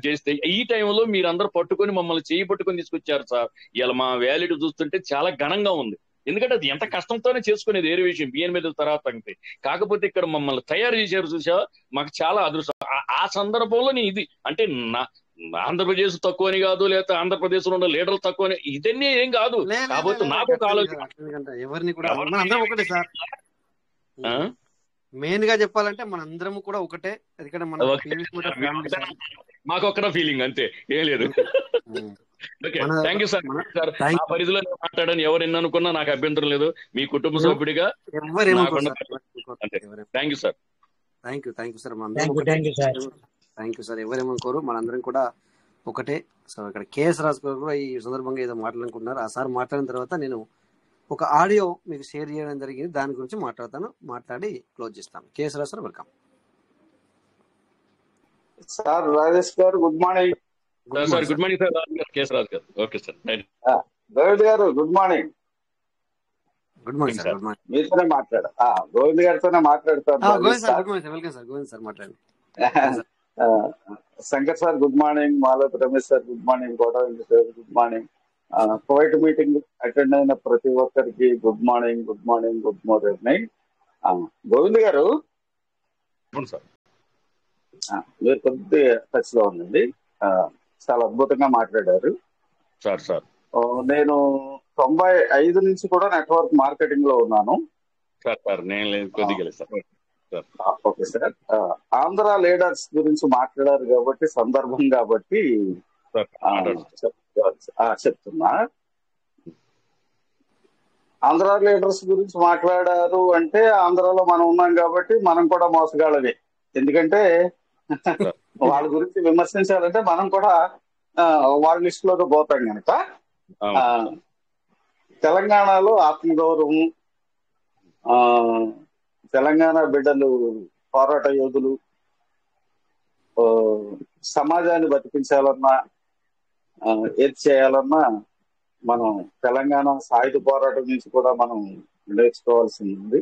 చేస్తే ఈ టైంలో మీరందరూ పట్టుకొని మమ్మల్ని చేయి పట్టుకొని తీసుకొచ్చారు సార్. ఇలా మా వ్యాలిటీ చూస్తుంటే చాలా ఘనంగా ఉంది. ఎందుకంటే అది ఎంత కష్టంతోనే చేసుకునేది వేరే విషయం, బియ్యం మీద తర్వాత అంటే. కాకపోతే ఇక్కడ మమ్మల్ని తయారు చేశారు చూసా, మాకు చాలా అదృష్టం. ఆ సందర్భంలో నేను ఇది అంటే ఆంధ్రప్రదేశ్ తక్కువ అని కాదు, లేకపోతే ఆంధ్రప్రదేశ్ లో ఉన్న లీడర్లు తక్కువ అని, ఇదన్నీ ఏం కాదు. కాబట్టి నాకు ఒక ఆలోచన, ఎవరిని కూడా మనందరం ఒకటే సార్. మెయిన్ గా చెప్పాలంటే మనందరం కూడా ఒకటే. మాకు ఒక్కడే ఫీలింగ్ అంతే, ఏం లేదు. Okay, thank you sir. ఆ పరిధిలో మాట్లాడని ఎవరు ఎన్ని అనుకున్నా నాకు అభ్యంతరం లేదు, మీ కుటుంబ సభ్యుడిగా. Thank you sir. Thank you sir. ఎవరేమనుకోరు, మనందరం కూడా ఒకటే. సో ఇక్కడ కేఎస్ రాజు గారు కూడా ఈ సందర్భంగా ఏదో మాట్లాడుకుంటున్నారు. ఆ సార్ మాట్లాడిన తర్వాత నేను ఒక ఆడియో మీకు షేర్ చేయడం జరిగింది, దాని గురించి మాట్లాడి క్లోజ్ చేస్తాను. KS Raju sir, welcome sir. Rajesh garu good morning. Sir good morning sir. KS Raju garu okay sir. Govind garu good morning. Good morning sir. మీతోనే గోవింద్ గారితోనే మాట్లాడతాను. Shankar sir good morning, Madhav Ramesh sir good morning, Kotavendra sir good morning, covid meeting attend అయిన ప్రతి ఒక్కరికి good morning. Govind గారు మీరు కొద్ది touch లో ఉండండి. చాలా అద్భుతంగా మాట్లాడారు సార్. నేను 95 నుంచి కూడా నెట్వర్క్ మార్కెటింగ్ లో ఉన్నాను sir. Okay sir. Andhra leaders గురించి మాట్లాడారు కాబట్టి సందర్భం కాబట్టి చెప్తున్నా. ఆంధ్ర లీడర్స్ గురించి మాట్లాడారు అంటే ఆంధ్రాలో మనం ఉన్నాం కాబట్టి మనం కూడా మోసగాళ్ళమే. ఎందుకంటే వాళ్ళ గురించి విమర్శించాలంటే మనం కూడా వాళ్ళ లిస్ట్ లోకి పోతాం కనుక. తెలంగాణలో ఆత్మగౌరవం, తెలంగాణ బిడ్డలు, పోరాట యోధులు, సమాజాన్ని బతికించాలన్నా ఏది చేయాలన్నా మనం తెలంగాణ సాయుధ పోరాటం నుంచి కూడా మనం నేర్చుకోవాల్సి ఉంది.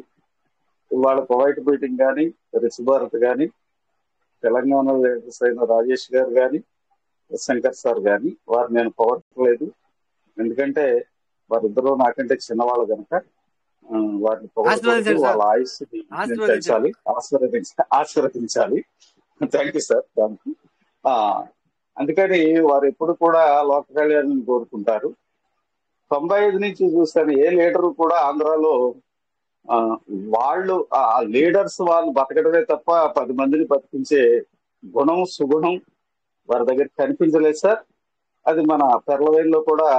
ఇవాళ కువైట్ మీటింగ్ కానీ, రిచ్ భారత్ కానీ, తెలంగాణ లీడర్స్ అయిన రాజేష్ గారు కానీ, శంకర్ సార్ కానీ, వారు నేను పొగట్టలేదు. ఎందుకంటే వారిద్దరూ నాకంటే చిన్నవాళ్ళు కనుక వారిని పొగట్టలేదు. వాళ్ళ ఆయుష్ని పెంచాలి, ఆశీర్వదించాలి. Thank you sir. అందుకని వారు ఎప్పుడు కూడా లోక కళ్యాణాన్ని కోరుకుంటారు. 95 నుంచి చూస్తాను ఏ లీడరు కూడా ఆంధ్రాలో వాళ్ళు ఆ లీడర్స్ వాళ్ళు బతకడమే తప్ప 10 మందిని బతికించే గుణం, సుగుణం వారి దగ్గర కనిపించలేదు సార్. అది మన పెర్లవేల్లో కూడా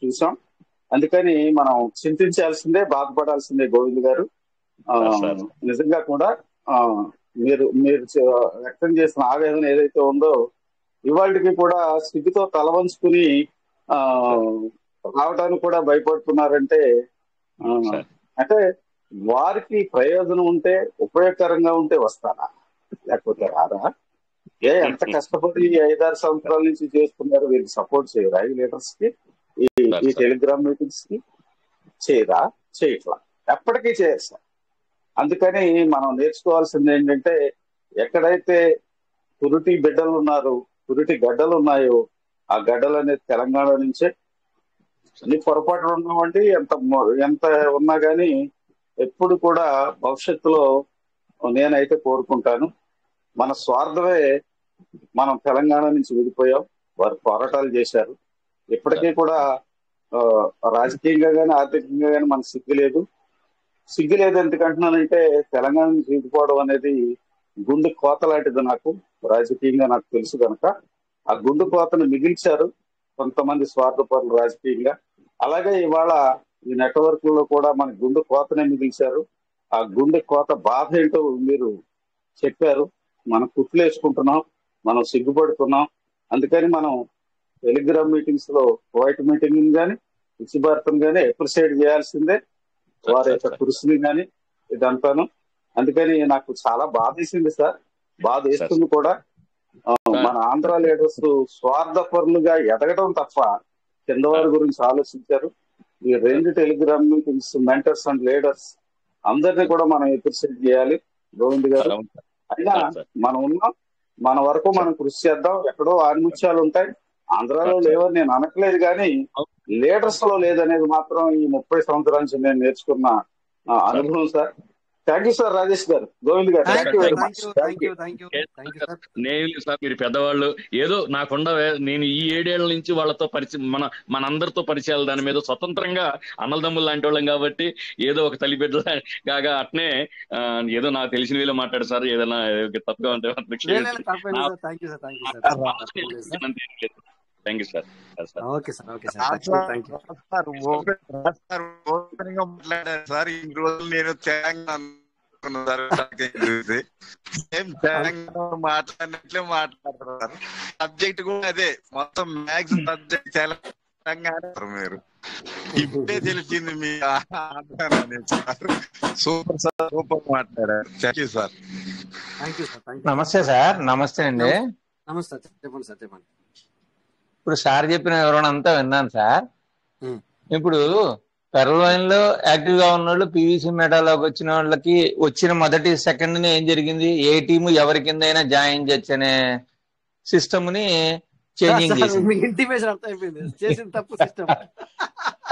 చూసాం. అందుకని మనం చింతించాల్సిందే, బాధపడాల్సిందే. గోవింద్ గారు నిజంగా కూడా మీరు వ్యక్తం చేసిన ఆవేదన ఏదైతే ఉందో ఇవాళకి కూడా సిగ్గుతో తల వంచుకుని ఆ రావడానికి కూడా భయపడుతున్నారంటే అంటే వారికి ప్రయోజనం ఉంటే ఉపయోగకరంగా ఉంటే వస్తారా, లేకపోతే రారా? ఎంత కష్టపడి 5-6 సంవత్సరాల నుంచి చేస్తున్నారు, వీరికి సపోర్ట్ చేయరా? ఈ లీడర్స్ కి, ఈ టెలిగ్రామ్ మీటింగ్స్ కి చేయరా? చేయట్లా, ఎప్పటికీ చేయరు సార్. అందుకని మనం నేర్చుకోవాల్సింది ఏంటంటే, ఎక్కడైతే పురిటి బిడ్డలు ఉన్నారు, పురిటి గడ్డలు ఉన్నాయో, ఆ గడ్డలు అనేది తెలంగాణ నుంచే. అన్ని పొరపాట్లు ఉన్నామండి, ఎంత ఉన్నా కానీ ఎప్పుడు కూడా భవిష్యత్తులో నేనైతే కోరుకుంటాను, మన స్వార్థమే మనం తెలంగాణ నుంచి విడిపోయాం. వారు పోరాటాలు చేశారు. ఇప్పటికీ కూడా రాజకీయంగా కానీ ఆర్థికంగా కానీ మనకు సిగ్గు లేదు. ఎందుకంటున్నానంటే, తెలంగాణ నుంచి విడిపోవడం అనేది గుండె కోత లాంటిది. నాకు రాజకీయంగా నాకు తెలుసు కనుక ఆ గుండె కోతను మిగిల్చారు కొంతమంది స్వార్థపరులు రాజకీయంగా. అలాగే ఇవాళ ఈ నెట్వర్క్లలో కూడా మన గుండె కోతనే మిగిల్చారు. ఆ గుండె కోత బాధ ఏంటో మీరు చెప్పారు. మనం కుట్లేసుకుంటున్నాం, మనం సిగ్గుపడుతున్నాం. అందుకని మనం టెలిగ్రామ్ మీటింగ్స్ లో వైట్ మీటింగ్ కానీ రుచి భారతం కానీ అప్రిషియేట్ చేయాల్సిందే, వారి యొక్క కృషిని కానీ ఇదంతాను. అందుకని నాకు చాలా బాధ వేసింది సార్, బాధ వేస్తుంది కూడా. మన ఆంధ్ర లీడర్స్ స్వార్థపరులుగా ఎదగడం తప్ప కింద వారి గురించి ఆలోచించారు. ఈ 2 Telegram meetings mentors and leaders అందరినీ కూడా మనం అప్రిషియేట్ చేయాలి. గోవింద్ గారు, అయినా మనం ఉన్నాం, మన వరకు మనం కృషి చేద్దాం. ఎక్కడో ఆనిముత్యాలు ఉంటాయి, ఆంధ్రాలో లేవని నేను అనట్లేదు, కానీ లీడర్స్ లో లేదనేది మాత్రం ఈ 30 సంవత్సరాల నుంచి నేను నేర్చుకున్న అనుభవం sir. Thank you sir. Rajesh గారు, గోవింద్ గారు, థ్యాంక్ యూ వెరీ మచ్. నేను సార్, మీరు పెద్దవాళ్ళు, ఏదో నాకుండా నేను ఈ 7 ఏళ్ల నుంచి వాళ్ళతో పరిచయం, మనందరితో పరిచయాలు దాని మీద స్వతంత్రంగా అన్నదమ్ములు లాంటి వాళ్ళం కాబట్టి ఏదో ఒక తల్లి బిడ్డ కాగా అట్నే ఏదో నాకు తెలిసిన వీళ్ళు మాట్లాడు సార్. ఏదైనా తప్పుగా ఉంటే థ్యాంక్ యూ సార్. మాట్లాడారు సార్. ఇన్ని రోజులు నేను మాట్లాడినట్లే మాట్లాడతారు. సబ్జెక్ట్ కూడా అదే, మొత్తం మ్యాథ్స్ సబ్జెక్ట్ తెలంగాణ. మీరు ఇప్పుడే తెలిసింది మీ సూపర్ సార్, సూపర్ మాట్లాడారు. Thank you sir. నమస్తే సార్. నమస్తే అండి. నమస్తే, చెప్పండి సార్, చెప్పండి. ఇప్పుడు సార్ చెప్పిన వివరణ అంతా విన్నాను సార్. ఇప్పుడు పెరలైన్ లో యాక్టివ్ గా ఉన్న వాళ్ళు పీవీసీ మెటాలోకి వచ్చిన వాళ్ళకి వచ్చిన మొదటి సెకండ్ ఏం జరిగింది, ఏ టీము ఎవరి కింద అయినా జాయిన్ చేయొచ్చు అనే సిస్టమ్ ని చేంజింగ్ చేసింది.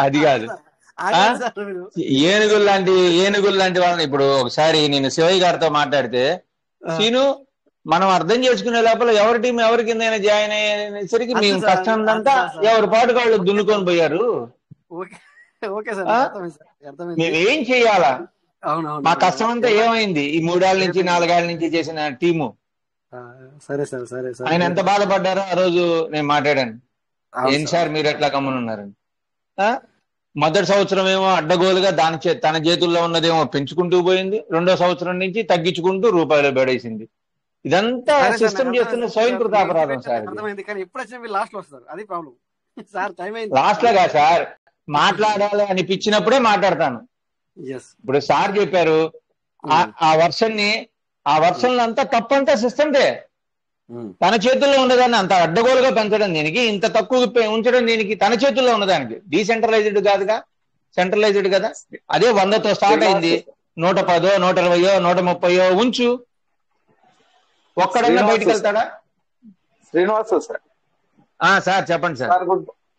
అది కాదు, ఏనుగులు లాంటి వాళ్ళని ఇప్పుడు ఒకసారి నేను శివయ్య గారితో మాట్లాడితే, సీను మనం అర్థం చేసుకునే లోపల ఎవరి టీం ఎవరి కింద జాయిన్ అయ్యేసరికి మేము కష్టం అంతా ఎవరి పాటు వాళ్ళు దున్నుకొని పోయారు. మేమేం చెయ్యాలా? మా కష్టం అంతా ఏమైంది ఈ 3 ఏళ్ల నుంచి 4 ఏళ్ల నుంచి చేసిన టీము? సరే సార్, సరే సార్. ఆయన ఎంత బాధపడ్డారో ఆ రోజు నేను మాట్లాడాను. ఏం సార్ మీరు ఎట్లా గమ్మునున్నారని. మొదటి సంవత్సరం ఏమో అడ్డగోలుగా తన చేతుల్లో ఉన్నదేమో పెంచుకుంటూ పోయింది. 2వ సంవత్సరం నుంచి తగ్గించుకుంటూ రూపాయలు బెడేసింది. ఇదంతా సిస్టమ్ చేస్తున్న స్వయంకృత అపరాధం సార్. లాస్ట్ లోగా సార్ మాట్లాడాలి అనిపించినప్పుడే మాట్లాడతాను. ఇప్పుడు సార్ చెప్పారు ఆ వర్షన్ అంతా తప్పంతా సిస్టమ్దే. తన చేతుల్లో ఉన్నదాన్ని అంత అడ్డగోలుగా పెంచడం దీనికి, ఇంత తక్కువ ఉంచడం దీనికి, తన చేతుల్లో ఉన్నదానికి. డీసెంట్రలైజ్డ్ కాదుగా, సెంట్రలైజ్డ్ కదా. అదే 100తో స్టార్ట్ అయింది, 110, 120, 130 ఉంచు. ఒక్కడన్నా బయటకు వెళ్తాడా? శ్రీనివాస్ సార్. సార్ చెప్పండి sir.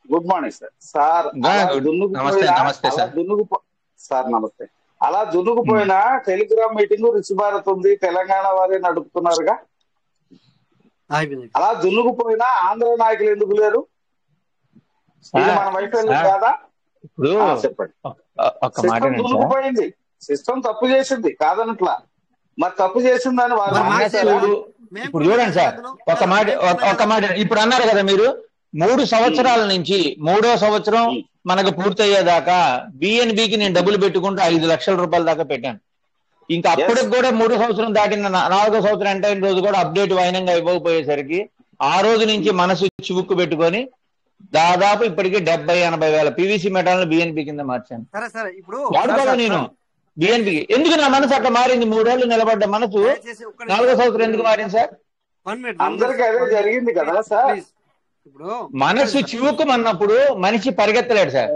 Good morning sir. Sir నమస్తే. నమస్తే సార్. సార్ నమస్తే. అలా దున్నుకుపోయినా టెలిగ్రామ్ మీటింగ్ రుచి భారత్ ఉంది, తెలంగాణ వారే నడుపుతున్నారుగా. అలా దున్నుకుపోయినా ఆంధ్ర నాయకులు ఎందుకు లేరు? మన వైఫల్యం కాదా? చెప్పండి. సిస్టమ్ దున్నుకుపోయింది, సిస్టమ్ తప్పు చేసింది కాదనట్లా. మరి తప్పు చేసిందని ఇప్పుడు చూడండి సార్, ఒక మాట ఇప్పుడు అన్నారు కదా మీరు, 3 సంవత్సరాల నుంచి 3వ సంవత్సరం మనకు పూర్తయ్యేదాకా బిఎన్బికి నేను డబ్బులు పెట్టుకుంటూ 5 లక్షల రూపాయల దాకా పెట్టాను. ఇంకా అప్పటికి కూడా 3వ సంవత్సరం దాటిన 4వ సంవత్సరం ఎంటర్ అయిన రోజు కూడా అప్డేట్ వైనంగా ఇవ్వకపోయేసరికి ఆ రోజు నుంచి మనసు చివుక్కు పెట్టుకొని దాదాపు ఇప్పటికి 70-80 వేల పీవీసీ మెటాలను బిఎన్పి కింద మార్చాను. సరే సరే ఇప్పుడు వాడుకోవాలా నేను బిఎన్పికి? ఎందుకు నా మనసు అట్లా మారింది? 3 ఏళ్ళు నిలబడ్డ మనసు 4వ సంవత్సరం ఎందుకు మారింది సార్? అందరికీ అదే జరిగింది కదా సార్. ఇప్పుడు మనసు చివుక్కుమన్నప్పుడు మనిషి పరిగెత్తలేడు సార్.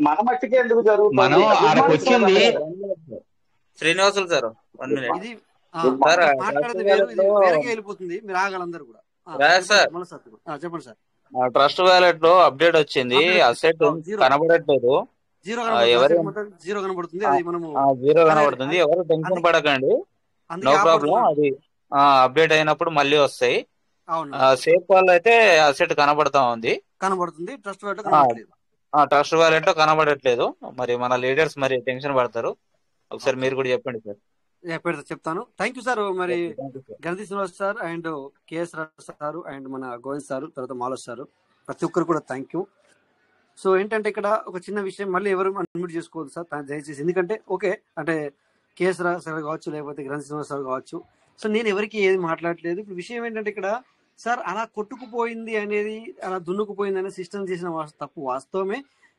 మన మట్టికి ఎందుకు జరుగుతుంది? మనం ఆడకు వచ్చింది శ్రీనివాసులు సార్ 1 మినిట్. ఇది మాట్లాడేది వేరేగా వెళ్ళిపోతుంది, మీరు ఆగాలందరూ కూడా. సార్ చెప్పండి సార్. ట్రస్ట్ వ్యాలెట్ లో అప్డేట్ వచ్చింది, అసెట్ కనబడట్లేదు, జీరో కనబడుతుంది. అది మనము జీరో కనబడుతుంది. ఎవరు టెన్షన్ పడకండి, నో ప్రాబ్లం. అది అప్డేట్ అయినప్పుడు మళ్ళీ వస్తాయి. సేఫ్ కాల్ అయితే అసెట్ కనబడుతుంది. ట్రస్ట్ వ్యాలెట్ లో కనబడట్లేదు. మరి మన లీడర్స్ మరి టెన్షన్ పడతారు. ఒకసారి మీరు కూడా చెప్పండి సార్. చెప్తాను. Thank you sir. మరి Ganati Srinivas sir and KS Rao sir and మన గోవింద్ సార్, తర్వాత మాలోజ్ సార్, ప్రతి ఒక్కరు కూడా థ్యాంక్ యూ. సో ఏంటంటే ఇక్కడ ఒక చిన్న విషయం, మళ్ళీ ఎవరు అన్మ్యూట్ చేసుకోవద్దు సార్ దయచేసి. ఎందుకంటే ఓకే అంటే కేఎస్ రావు సార్ కావచ్చు, లేకపోతే గణతి శ్రీనివాస్ సార్ కావచ్చు. సో నేను ఎవరికి ఏది మాట్లాడలేదు. ఇప్పుడు విషయం ఏంటంటే ఇక్కడ సార్ అలా కొట్టుకుపోయింది అనేది, అలా దున్నుకుపోయింది అనేది సిస్టమ్ చేసిన తప్పు వాస్తవమే.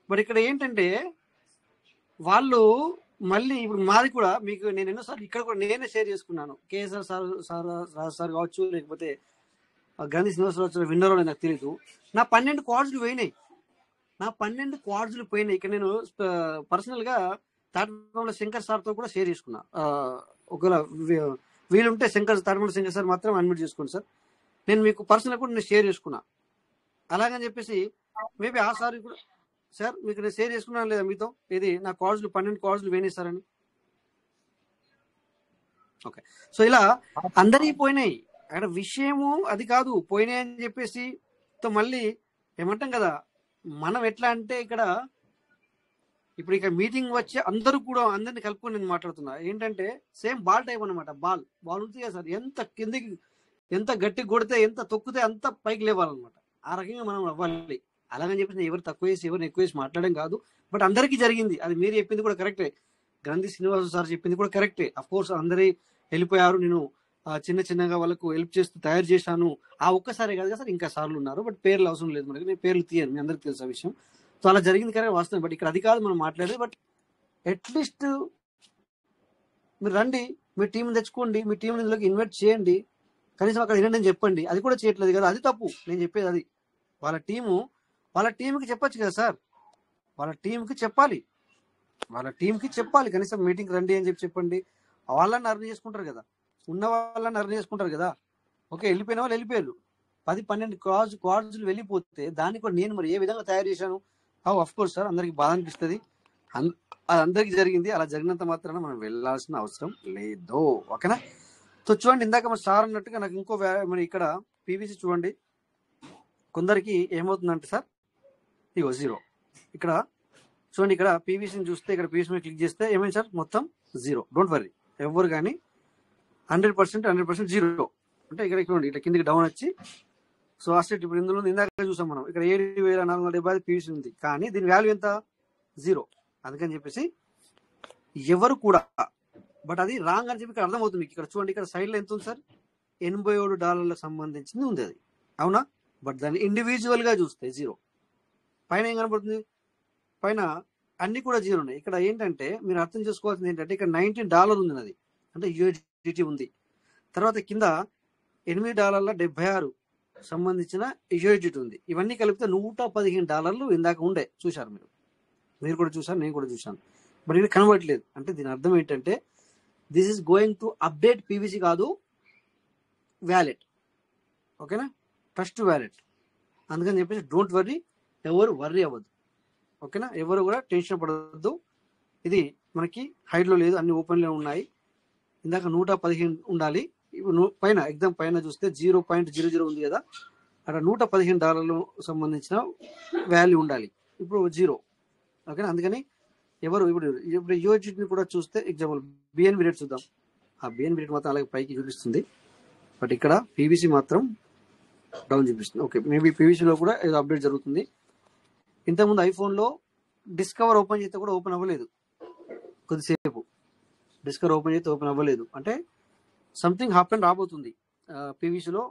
బట్ ఇక్కడ ఏంటంటే వాళ్ళు మళ్ళీ ఇప్పుడు మాది కూడా మీకు నేను ఎన్నోసార్లు ఇక్కడ కూడా నేనే షేర్ చేసుకున్నాను. కేఎస్ఆర్ సార్ కావచ్చు, లేకపోతే గాంధీ శ్రీనివాసరావు విన్నరో నాకు తెలియదు. నా 12 క్వార్డ్స్లు పోయినాయి. ఇక్కడ నేను పర్సనల్ గా తాటిపండ్ల శంకర్ సార్ తో కూడా షేర్ చేసుకున్నా. ఒకవేళ వీలుంటే తాటిపండ్ల శంకర్ సార్ మాత్రం అన్మ్యూట్ చేసుకోండి సార్. నేను మీకు పర్సనల్ కూడా నేను షేర్ చేసుకున్నా. అలాగని చెప్పేసి మేబీ ఆ సార్ కూడా సార్ మీకు నేను షేర్ చేసుకున్నాను లేదా మీతో, ఇది నా 12 క్వార్డ్స్లు వేనేస్తారని. ఓకే, సో ఇలా అందరికీ పోయినాయి. అక్కడ విషయము అది కాదు, పోయినాయి అని చెప్పేసి మళ్ళీ ఏమంటాం కదా, మనం ఎట్లా అంటే ఇప్పుడు ఇక్కడ మీటింగ్ వచ్చి అందరూ కూడా అందరిని కలుపుకొని నేను మాట్లాడుతున్నా. ఏంటంటే సేమ్ బాల్ టైప్ అనమాట. బాల్ ఉంటుంది కదా సార్, ఎంత కిందికి ఎంత గట్టి కొడితే ఎంత తొక్కితే అంత పైకి లేవాలన్నమాట. ఆ రకంగా మనం అవ్వాలి. అలాగని చెప్పేసి ఎవరు తక్కువ చేసి ఎవరిని ఎక్కువ చేసి మాట్లాడడం కాదు. బట్ అందరికీ జరిగింది. అది మీరు చెప్పింది కూడా కరెక్టే, గాంధీ శ్రీనివాస సార్ చెప్పింది కూడా కరెక్టే. అఫ్ కోర్స్ అందరి వెళ్ళిపోయారు, నేను చిన్నగా వాళ్ళకు హెల్ప్ చేస్తూ తయారు చేశాను. ఆ ఒక్కసారి కాదు కదా సార్, ఇంకా సార్లు ఉన్నారు. బట్ పేర్లు అవసరం లేదు మనకి, నేను పేర్లు తీయను, మీ అందరికి తెలుసు ఆ విషయం. సో అలా జరిగింది కరెక్ట్ వాస్తవం. బట్ ఇక్కడ అది కాదు మనం మాట్లాడేది. బట్ అట్లీస్ట్ మీరు రండి, మీ టీం తెచ్చుకోండి, మీ టీం ఇందులోకి ఇన్వైట్ చేయండి, కనీసం అక్కడ వినండి అని చెప్పండి. అది కూడా చేయట్లేదు కదా, అది తప్పు. నేను చెప్పేది అది. వాళ్ళ టీంకి చెప్పొచ్చు కదా సార్, వాళ్ళ టీంకి చెప్పాలి. కనీసం మీటింగ్ రండి అని చెప్పండి. వాళ్ళని అర్న్ చేసుకుంటారు కదా, ఉన్న వాళ్ళని అర్న్ చేసుకుంటారు కదా. ఓకే, వెళ్ళిపోయిన వాళ్ళు వెళ్ళిపోయారు. 10-12 క్వార్డ్స్లు వెళ్ళిపోతే దాన్ని కూడా నేను మరి ఏ విధంగా తయారు చేశాను? అఫ్ కోర్స్ సార్ అందరికి బాధ అనిపిస్తుంది, అది అందరికి జరిగింది. అలా జరిగినంత మాత్రాన మనం వెళ్ళాల్సిన అవసరం లేదు. ఓకేనా? సో చూడండి, ఇందాక మన సార్ అన్నట్టుగా నాకు ఇంకో మరి ఇక్కడ పీవీసీ చూడండి, కొందరికి ఏమవుతుందంటే సార్ ఇగో 0. ఇక్కడ చూడండి, ఇక్కడ పీవీసీని చూస్తే ఇక్కడ పీవీసీ మీద క్లిక్ చేస్తే ఏమైంది సార్, మొత్తం 0. డోంట్ వరీ, ఎవరు కానీ 100% 0 అంటే ఇక్కడ చూడండి, ఇట్లా కిందికి డౌన్ వచ్చి సో అసెట్ ఇప్పుడు ఇందులో ఇందాక చూసాం మనం, ఇక్కడ 7,475 పీవీసీ ఉంది, కానీ దీని వాల్యూ ఎంత, 0. అందుకని చెప్పేసి ఎవరు కూడా, బట్ అది రాంగ్ అని చెప్పి ఇక్కడ అర్థమవుతుంది. ఇక్కడ చూడండి, ఇక్కడ సైడ్ లో ఎంత ఉంది సార్, $87 సంబంధించింది ఉంది అది, అవునా? బట్ దాన్ని ఇండివిజువల్ గా చూస్తే 0. పైన ఏం కనబడుతుంది, పైన అన్ని కూడా 0 ఉన్నాయి. ఇక్కడ ఏంటంటే మీరు అర్థం చేసుకోవాల్సింది ఏంటంటే ఇక్కడ $19 ఉంది, అది అంటే USDT ఉంది. తర్వాత కింద $8.76 సంబంధించిన USDT ఉంది. ఇవన్నీ కలిపితే $115 ఇందాక ఉండే, చూశారు మీరు కూడా చూసారు, నేను కూడా చూశాను. బట్ ఇది కనబడట్లేదు. అంటే దీని అర్థం ఏంటంటే this is going to update PVC కాదు, వ్యాలెట్. ఓకేనా, ట్రస్ట్ వ్యాలెట్. అందుకని చెప్పేసి డోంట్ వర్రీ, ఎవరు వర్రీ అవ్వద్దు. ఓకేనా, ఎవరు కూడా టెన్షన్ పడవద్దు. ఇది మనకి హైడ్లో లేదు, అన్ని ఓపెన్లో ఉన్నాయి. ఇందాక 115 ఉండాలి. ఇప్పుడు పైన ఎగ్జామ్ పైన చూస్తే 0.00 ఉంది కదా, అక్కడ $115 సంబంధించిన వాల్యూ ఉండాలి. ఇప్పుడు 0. ఓకేనా, అందుకని ఎవరు ఇప్పుడు యూఎస్డిని కూడా చూస్తే ఎగ్జాంపుల్ బిఎన్బి రేట్ చూద్దాం. ఆ బిఎన్బి రేట్ మాత్రం అలాగే పైకి చూపిస్తుంది, బట్ ఇక్కడ పీవీసీ మాత్రం డౌన్ చూపిస్తుంది. ఓకే, మేబీ పీవీసీలో కూడా ఏదో అప్డేట్ జరుగుతుంది. ఇంతకుముందు ఐఫోన్లో డిస్కవర్ ఓపెన్ చేస్తే కూడా ఓపెన్ అవ్వలేదు, కొద్దిసేపు డిస్కవర్ ఓపెన్ చేస్తే ఓపెన్ అవ్వలేదు. అంటే సంథింగ్ హ్యాపెన్ రాబోతుంది. పీవీసీలో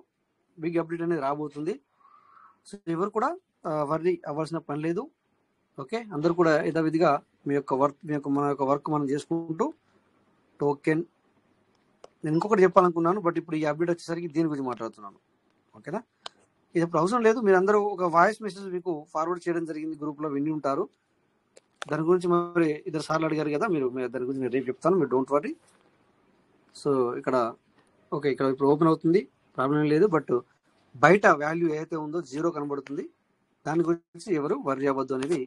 బిగ్ అప్డేట్ అనేది రాబోతుంది. సో ఎవరు కూడా వర్రీ అవ్వాల్సిన పని లేదు. ఓకే, అందరూ కూడా యథావిధిగా మన యొక్క వర్క్ మనం చేసుకుంటూ టోకెన్. నేను ఇంకొకటి చెప్పాలనుకున్నాను, బట్ ఇప్పుడు ఈ అప్డేట్ వచ్చేసరికి దీని గురించి మాట్లాడుతున్నాను. ఓకేనా, ఇది ఇప్పుడు అవసరం లేదు. మీరు అందరూ ఒక వాయిస్ మెసేజ్ మీకు ఫార్వర్డ్ చేయడం జరిగింది, గ్రూప్లో విని ఉంటారు. దాని గురించి మరి ఇద్దరు సార్లు అడిగారు కదా, మీరు దాని గురించి నేను రేపు చెప్తాను, మీరు డోంట్ వరీ. సో ఇక్కడ ఓకే, ఇక్కడ ఇప్పుడు ఓపెన్ అవుతుంది, ప్రాబ్లం లేదు. బట్ బయట వాల్యూ ఏదైతే ఉందో 0 కనబడుతుంది. దాని గురించి ఎవరు వర్రీ అవ్వద్దు అనేది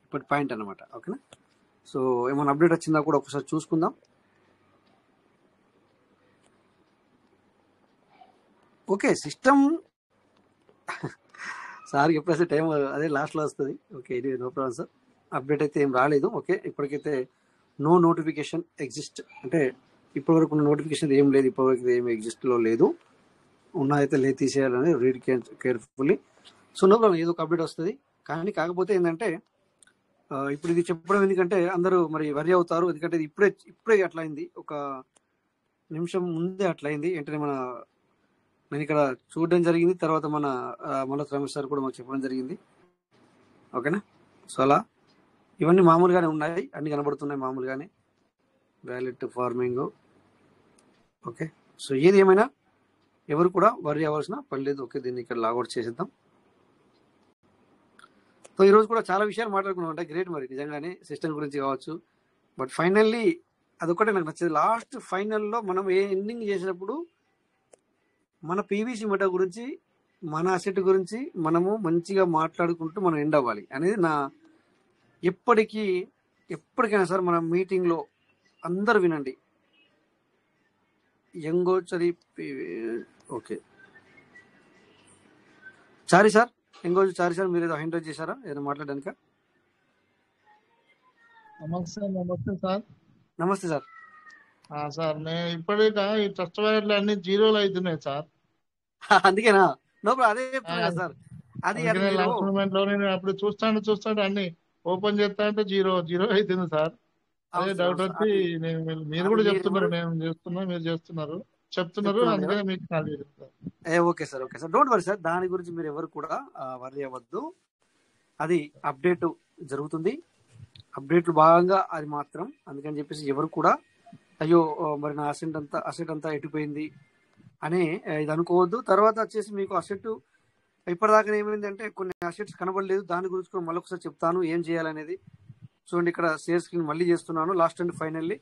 ఇప్పటి పాయింట్ అనమాట. ఓకేనా, సో ఏమైనా అప్డేట్ వచ్చిందా కూడా ఒకసారి చూసుకుందాం. ఓకే, సిస్టమ్ సార్ ఎప్పుడైతే టైం అదే లాస్ట్లో వస్తుంది. ఓకే, ఇది నో ప్రాబ్లం సార్. అప్డేట్ అయితే ఏం రాలేదు. ఓకే, ఇప్పటికైతే నో నోటిఫికేషన్ ఎగ్జిస్ట్, అంటే ఇప్పటివరకు ఉన్న నోటిఫికేషన్ ఏం లేదు, ఇప్పటివరకు ఏమి ఎగ్జిస్ట్లో లేదు. ఉన్నదైతే లేదు, తీసేయాలని read carefully. So no problem, ఏదో ఒక అప్డేట్ వస్తుంది. కానీ కాకపోతే ఏంటంటే ఇప్పుడు ఇది చెప్పడం ఎందుకంటే అందరూ మరి వర్రీ అవుతారు, ఎందుకంటే ఇది ఇప్పుడే అట్లా అయింది, ఒక నిమిషం ముందే అట్లా అయింది. వెంటనే నేను ఇక్కడ చూడడం జరిగింది, తర్వాత మన రమేష్ సార్ కూడా మాకు చెప్పడం జరిగింది. ఓకేనా, సో అలా ఇవన్నీ మామూలుగానే ఉన్నాయి, అన్ని కనబడుతున్నాయి మామూలుగానే, వ్యాలెట్ ఫార్మింగ్. ఓకే, సో ఏది ఏమైనా ఎవరు కూడా వర్రీ అవ్వాల్సిన పని లేదు. ఓకే, దీన్ని ఇక్కడ లాగౌట్ చేసేద్దాం. సో ఈరోజు కూడా చాలా విషయాలు మాట్లాడుకున్నాం, అంటే గ్రేట్ మరి నిజంగానే సిస్టమ్ గురించి కావచ్చు. బట్ ఫైనల్లీ అదొకటే నాకు నచ్చేది, లాస్ట్ ఫైనల్లో మనం ఎండింగ్ చేసినప్పుడు మన పీవీసీ మెటా గురించి, మన అసెట్ గురించి మనము మంచిగా మాట్లాడుకుంటూ మనం ఎండ్ అవ్వాలి అనేది నా ఎప్పటికైనా సార్ మన మీటింగ్లో అందరు వినండి. ఎంగోచరి ఓకే చారి సార్, చారి సార్, మీరు ఏదో హ్యాండ్ రైజ్ చేశారా ఏదో మాట్లాడడానిక? నమస్తే సార్. నమస్తే సార్. సార్ నేను ఇప్పటికా ఈ ట్రస్ట్ వైర్లు అన్ని 0 అవుతున్నాయి సార్. అందుకేనా? నో ప్రాబ్లం, అదే చెప్తున్నా సార్. అది లాస్ట్ మూమెంట్ లో నేను అప్పుడు చూస్తాను అన్ని ఓపెన్ చేస్తా అంటే 0 అవుతుంది సార్. అదే డౌట్ వచ్చి మీరు కూడా చెప్తున్నారు, నేను చేస్తున్నా, మీరు చెప్తున్నారు, అందుకని మీకు కాల్ చేస్తాను. Okay sir, okay sir, don't worry sir. దాని గురించి మీరు ఎవరు కూడా వర్రీ అవ్వద్దు. అది అప్డేట్ జరుగుతుంది, అప్డేట్లు భాగంగా అది మాత్రం. అందుకని చెప్పేసి ఎవరు కూడా అయ్యో మరి నా అసెట్ అంతా ఎటుపోయింది అని ఇది అనుకోవద్దు. తర్వాత వచ్చేసి మీకు అసెట్ ఇప్పటిదాకా ఏమైందంటే కొన్ని అసెట్స్ కనబడలేదు, దాని గురించి కూడా మళ్ళీ ఒకసారి చెప్తాను ఏం చేయాలనేది. చూడండి, ఇక్కడ షేర్ స్క్రీన్ మళ్ళీ చేస్తున్నాను, లాస్ట్ అండ్ ఫైనల్లీ.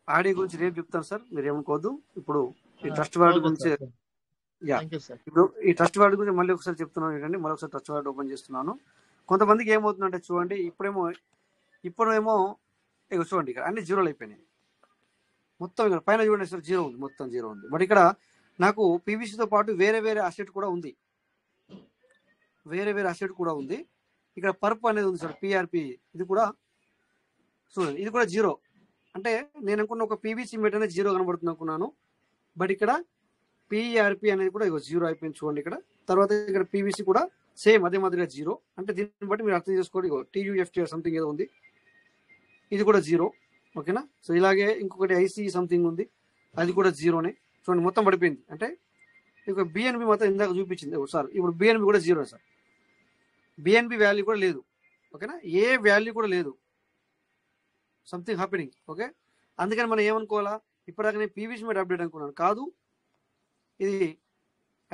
ఆడియో గురించి రేపు చెప్తాను సార్, మీరు ఏమనుకోవద్దు. ఇప్పుడు ఈ ట్రస్ట్ వార్డ్ గురించి, ఇప్పుడు ఈ ట్రస్ట్ వార్డ్ గురించి మళ్ళీ ఒకసారి చెప్తున్నాను ఏంటంటే, మళ్ళీ ఒకసారి ట్రస్ట్ వార్డ్ ఓపెన్ చేస్తున్నాను. కొంతమందికి ఏమవుతుందంటే చూడండి, ఇప్పుడేమో ఇక చూడండి ఇక్కడ అన్ని 0 అయిపోయినాయి మొత్తం. ఇక్కడ పైన చూడండి సార్ 0 ఉంది, మొత్తం 0 ఉంది. బట్ ఇక్కడ నాకు పీవీసీతో పాటు వేరే అసెట్ కూడా ఉంది, వేరే అసెట్ కూడా ఉంది. ఇక్కడ పర్ప్ అనేది ఉంది సార్, పిఆర్పి, ఇది కూడా చూడండి, ఇది కూడా 0. అంటే నేను అనుకున్న ఒక పీవీసీ మెట్ అనేది 0 కనబడుతుంది అనుకున్నాను, బట్ ఇక్కడ పిఆర్పి అనేది కూడా 0 అయిపోయింది చూడండి ఇక్కడ. తర్వాత ఇక్కడ పీవీసీ కూడా సేమ్ అదే మాదిరిగా 0. అంటే దీన్ని బట్టి మీరు అర్థం చేసుకోండి, టీయూఎఫ్టీ సంథింగ్ ఏదో ఉంది, ఇది కూడా 0. ఓకేనా, సో ఇలాగే ఇంకొకటి ఐసీ సంథింగ్ ఉంది, అది కూడా 0నే. చూడండి మొత్తం పడిపోయింది. అంటే ఇక బిఎన్బి మొత్తం ఇందాక చూపించింది సార్, ఇప్పుడు బిఎన్బి కూడా 0 సార్. బిఎన్బి వాల్యూ కూడా లేదు. ఓకేనా, ఏ వాల్యూ కూడా లేదు, సంథింగ్ హ్యాపెనింగ్. ఓకే, అందుకని మనం ఏమనుకోవాలా, ఇప్పటిదాకా నేను పీవీసీ మీద అప్డేట్ అనుకున్నాను, కాదు ఇది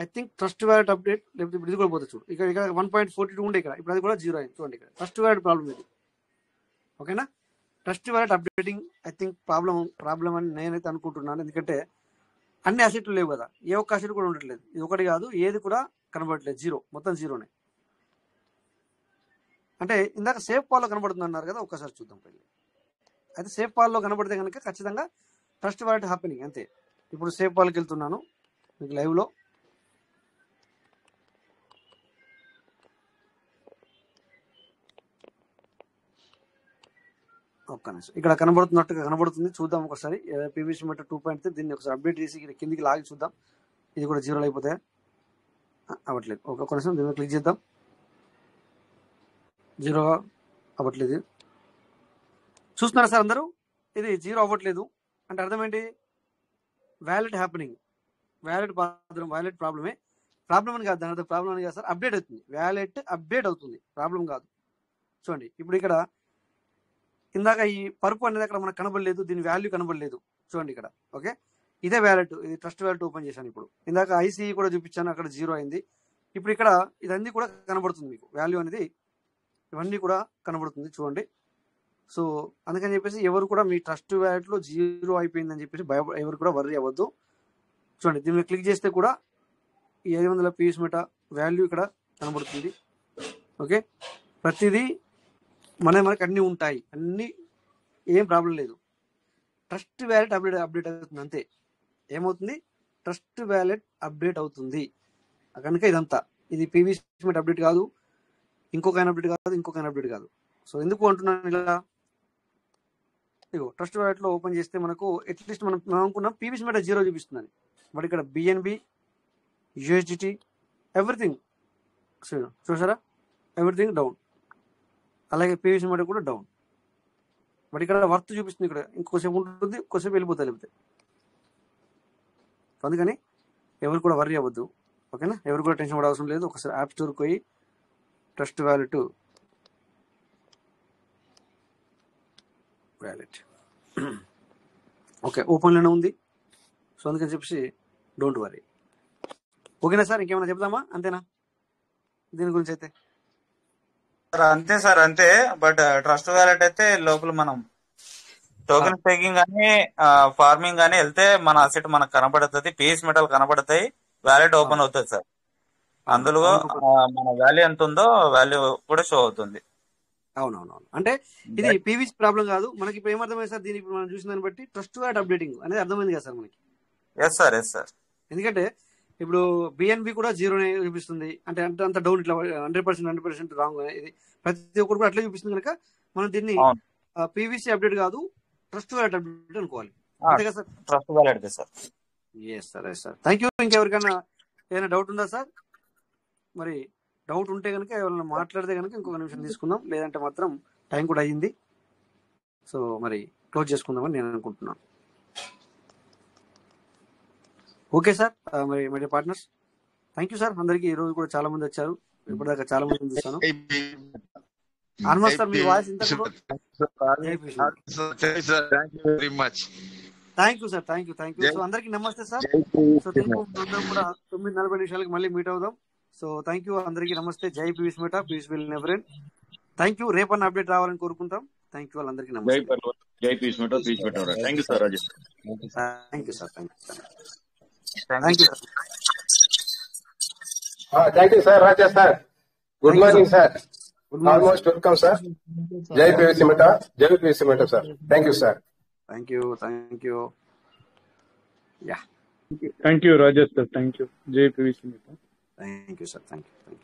I think trust wallet update, లేకపోతే ఇప్పుడు ఇది కూడా పోతుంది చూడు. ఇక్కడ 1.42 ఉండే ఇక్కడ, ఇప్పుడు అది కూడా 0 అయింది చూడండి. ఇక్కడ ట్రస్ట్ వ్యాలెట్ ప్రాబ్లం ఇది. ఓకేనా, trust wallet updating I think problem అని నేనైతే అనుకుంటున్నాను. ఎందుకంటే అన్ని అసెట్లు లేవు కదా, ఏ ఒక్క అసెట్ కూడా ఉండట్లేదు. ఇది ఒకటి కాదు, ఏది కూడా కనబడట్లేదు, 0, మొత్తం 0నే. అంటే ఇందాక సేఫ్ పాల్లో కనబడుతుంది అన్నారు కదా, ఒక్కసారి చూద్దాం పెళ్ళి. అయితే సేఫ్ పాల్లో కనబడితే కనుక ఖచ్చితంగా ట్రస్ట్ వ్యాలెట్ హ్యాపెనింగ్ అంతే. ఇప్పుడు సేఫ్ పాల్కి వెళ్తున్నాను మీకు లైవ్లో. ఒక్క నిమిషం, ఇక్కడ కనబడుతున్నట్టుగా కనబడుతుంది, చూద్దాం ఒకసారి. పీవీసీ మెట్ 2.3 దీన్ని ఒకసారి అప్డేట్ చేసి ఇక్కడ కిందికి లాగి చూద్దాం, ఇది కూడా 0 అయిపోతాయా? అవ్వట్లేదు. ఒక్క నిమిషం దీన్ని క్లిక్ చేద్దాం, 0 అవ్వట్లేదు. చూస్తున్నారా సార్ అందరూ, ఇది 0 అవ్వట్లేదు. అంటే అర్థం ఏంటి, వ్యాలెట్ హ్యాపెనింగ్, వ్యాలెట్ ప్రాబ్లమే. ప్రాబ్లం అని కాదు, దాని అర్థం ప్రాబ్లం అని కాదు సార్, అప్డేట్ అవుతుంది. వ్యాలెట్ అప్డేట్ అవుతుంది, ప్రాబ్లం కాదు. చూడండి ఇప్పుడు ఇక్కడ ఇందాక ఈ పరుపు అనేది అక్కడ మనకు కనబడలేదు, దీని వాల్యూ కనబడలేదు. చూడండి ఇక్కడ ఓకే, ఇదే వ్యాలెట్, ఇది ట్రస్ట్ వ్యాలెట్ ఓపెన్ చేశాను. ఇప్పుడు ఇందాక ఐసీ కూడా చూపించాను, అక్కడ 0 అయింది. ఇప్పుడు ఇక్కడ ఇదన్నీ కూడా కనబడుతుంది మీకు, వాల్యూ అనేది ఇవన్నీ కూడా కనబడుతుంది చూడండి. సో అందుకని చెప్పేసి ఎవరు కూడా మీ ట్రస్ట్ వ్యాలెట్లో 0 అయిపోయిందని చెప్పేసి ఎవరు కూడా వర్రీ అవ్వద్దు. చూడండి దీని మీద క్లిక్ చేస్తే కూడా ఈ 500 పీస్ మెటా వాల్యూ ఇక్కడ కనబడుతుంది. ఓకే, ప్రతిదీ మనకి అన్నీ ఉంటాయి, అన్నీ ఏం ప్రాబ్లం లేదు. ట్రస్ట్ వ్యాలెట్ అప్డేట్ అవుతుంది అంతే. ఏమవుతుంది, ట్రస్ట్ వ్యాలెట్ అప్డేట్ అవుతుంది కనుక ఇదంతా. ఇది పీవీసీ మెటా అప్డేట్ కాదు, ఇంకొక అప్డేట్ కాదు, ఇంకొక అప్డేట్ కాదు. సో ఎందుకు అంటున్నాను ఇలా, ఇగో ట్రస్ట్ వ్యాలెట్లో ఓపెన్ చేస్తే మనకు అట్లీస్ట్ మనం అనుకున్నాం పీవీసీ మెటా 0 చూపిస్తుందని, బట్ ఇక్కడ బిఎన్బి, యూఎస్డిటి, ఎవ్రీథింగ్ చూసారా, ఎవ్రీథింగ్ డౌన్. అలాగే పీవీసీ మెటా కూడా డౌన్. బట్ ఇక్కడ వర్త్ చూపిస్తుంది, ఇక్కడ ఇంకోసేపు ఉంటుంది, ఇంకోసేపు వెళ్ళిపోతుంది లేకపోతే. అందుకని ఎవరు కూడా వర్రీ అవ్వద్దు, ఓకేనా. ఎవరు కూడా టెన్షన్ పడే అవసరం లేదు. ఒకసారి యాప్ స్టోర్కి పోయి ట్రస్ట్ వ్యాలెట్ ఓకే ఓపెన్లోనే ఉంది. సో అందుకని చెప్పేసి డోంట్ వరీ, ఓకేనా సార్. ఇంకేమైనా చెప్దామా, అంతేనా దీని గురించి అయితే? అంతే సార్, అంతే. బట్ ట్రస్ట్ వ్యాలెట్ అయితే లోపల మనం టోకెన్ స్టేకింగ్ కానీ ఫార్మింగ్ కానీ వెళ్తే మన అసెట్ మనకు కనబడుతుంది, పీస్ మెటల్ కనబడతాయి, వ్యాలెట్ ఓపెన్ అవుతుంది సార్. అందులో మన వాల్యూ ఎంత ఉందో వాల్యూ కూడా షో అవుతుంది. అవునవునవును, అంటే ఇది పీవీసీ ప్రాబ్లం కాదు మనకి. ఇప్పుడు ఏమర్థమైంది సార్, దీనికి మనం చూసిన దాన్ని బట్టి ట్రస్ట్ వ్యాలెట్ అప్డేటింగ్ అనేది అర్థమైంది కదా సార్ మనకి. Yes sir, yes sir. ఎందుకంటే ఇప్పుడు బిఎన్బి కూడా 0 చూపిస్తుంది, అంటే అంత డౌన్, ఇట్లా 100% రాంగ్. ఇది ప్రతి ఒక్కరు కూడా అట్లా చూపిస్తుంది కనుక మనం దీన్ని పీవీసీ అప్డేట్ కాదు, ట్రస్ట్ వ్యాలెట్ అప్డేట్ అనుకోవాలి. అంతే కదా sir, trust wallet sir. Yes sir, yes sir. Thank యూ. ఇంకెవరికైనా ఏదైనా డౌట్ ఉందా సార్? మరి డౌట్ ఉంటే కనుక ఎవరైనా మాట్లాడితే కనుక ఇంకొక నిమిషం తీసుకుందాం, లేదంటే మాత్రం టైం కూడా అయ్యింది. సో మరి క్లోజ్ చేసుకుందామని నేను అనుకుంటున్నాను. ఓకే సార్, మరి my dear partners, thank you sir. అందరికీ ఈ రోజు కూడా చాలా మంది వచ్చారు, ఇప్పటిదాకా చాలా మంది చూస్తాను. ఆల్మోస్ట్ సార్ మీ వాయిస్ ఇంత. Thank you sir, thank you. So అందరికీ నమస్తే సార్. సో అందరం కూడా 9:40 మళ్ళీ మీట్ అవుదాం. సో థ్యాంక్ యూ అందరికీ, నమస్తే. జై PVC meta, peace will never end. Thank you. రేపన్న అప్డేట్ రావాలని కోరుకుంటాం. థ్యాంక్ యూ వాళ్ళందరికీ, నమస్తే. జై PVC meta, peace meta. Thank you sir Rajesh. Thank you sir, thank you sir. Thank you sir, Rajesh sir. Good morning sir. Almost welcome sir. జై PVC meta, జై PVC meta sir. Thank you sir. Thank you, thank you. Yeah, thank you Rajesh sir. Thank you. జై PVC meta. Thank you sir, thank you.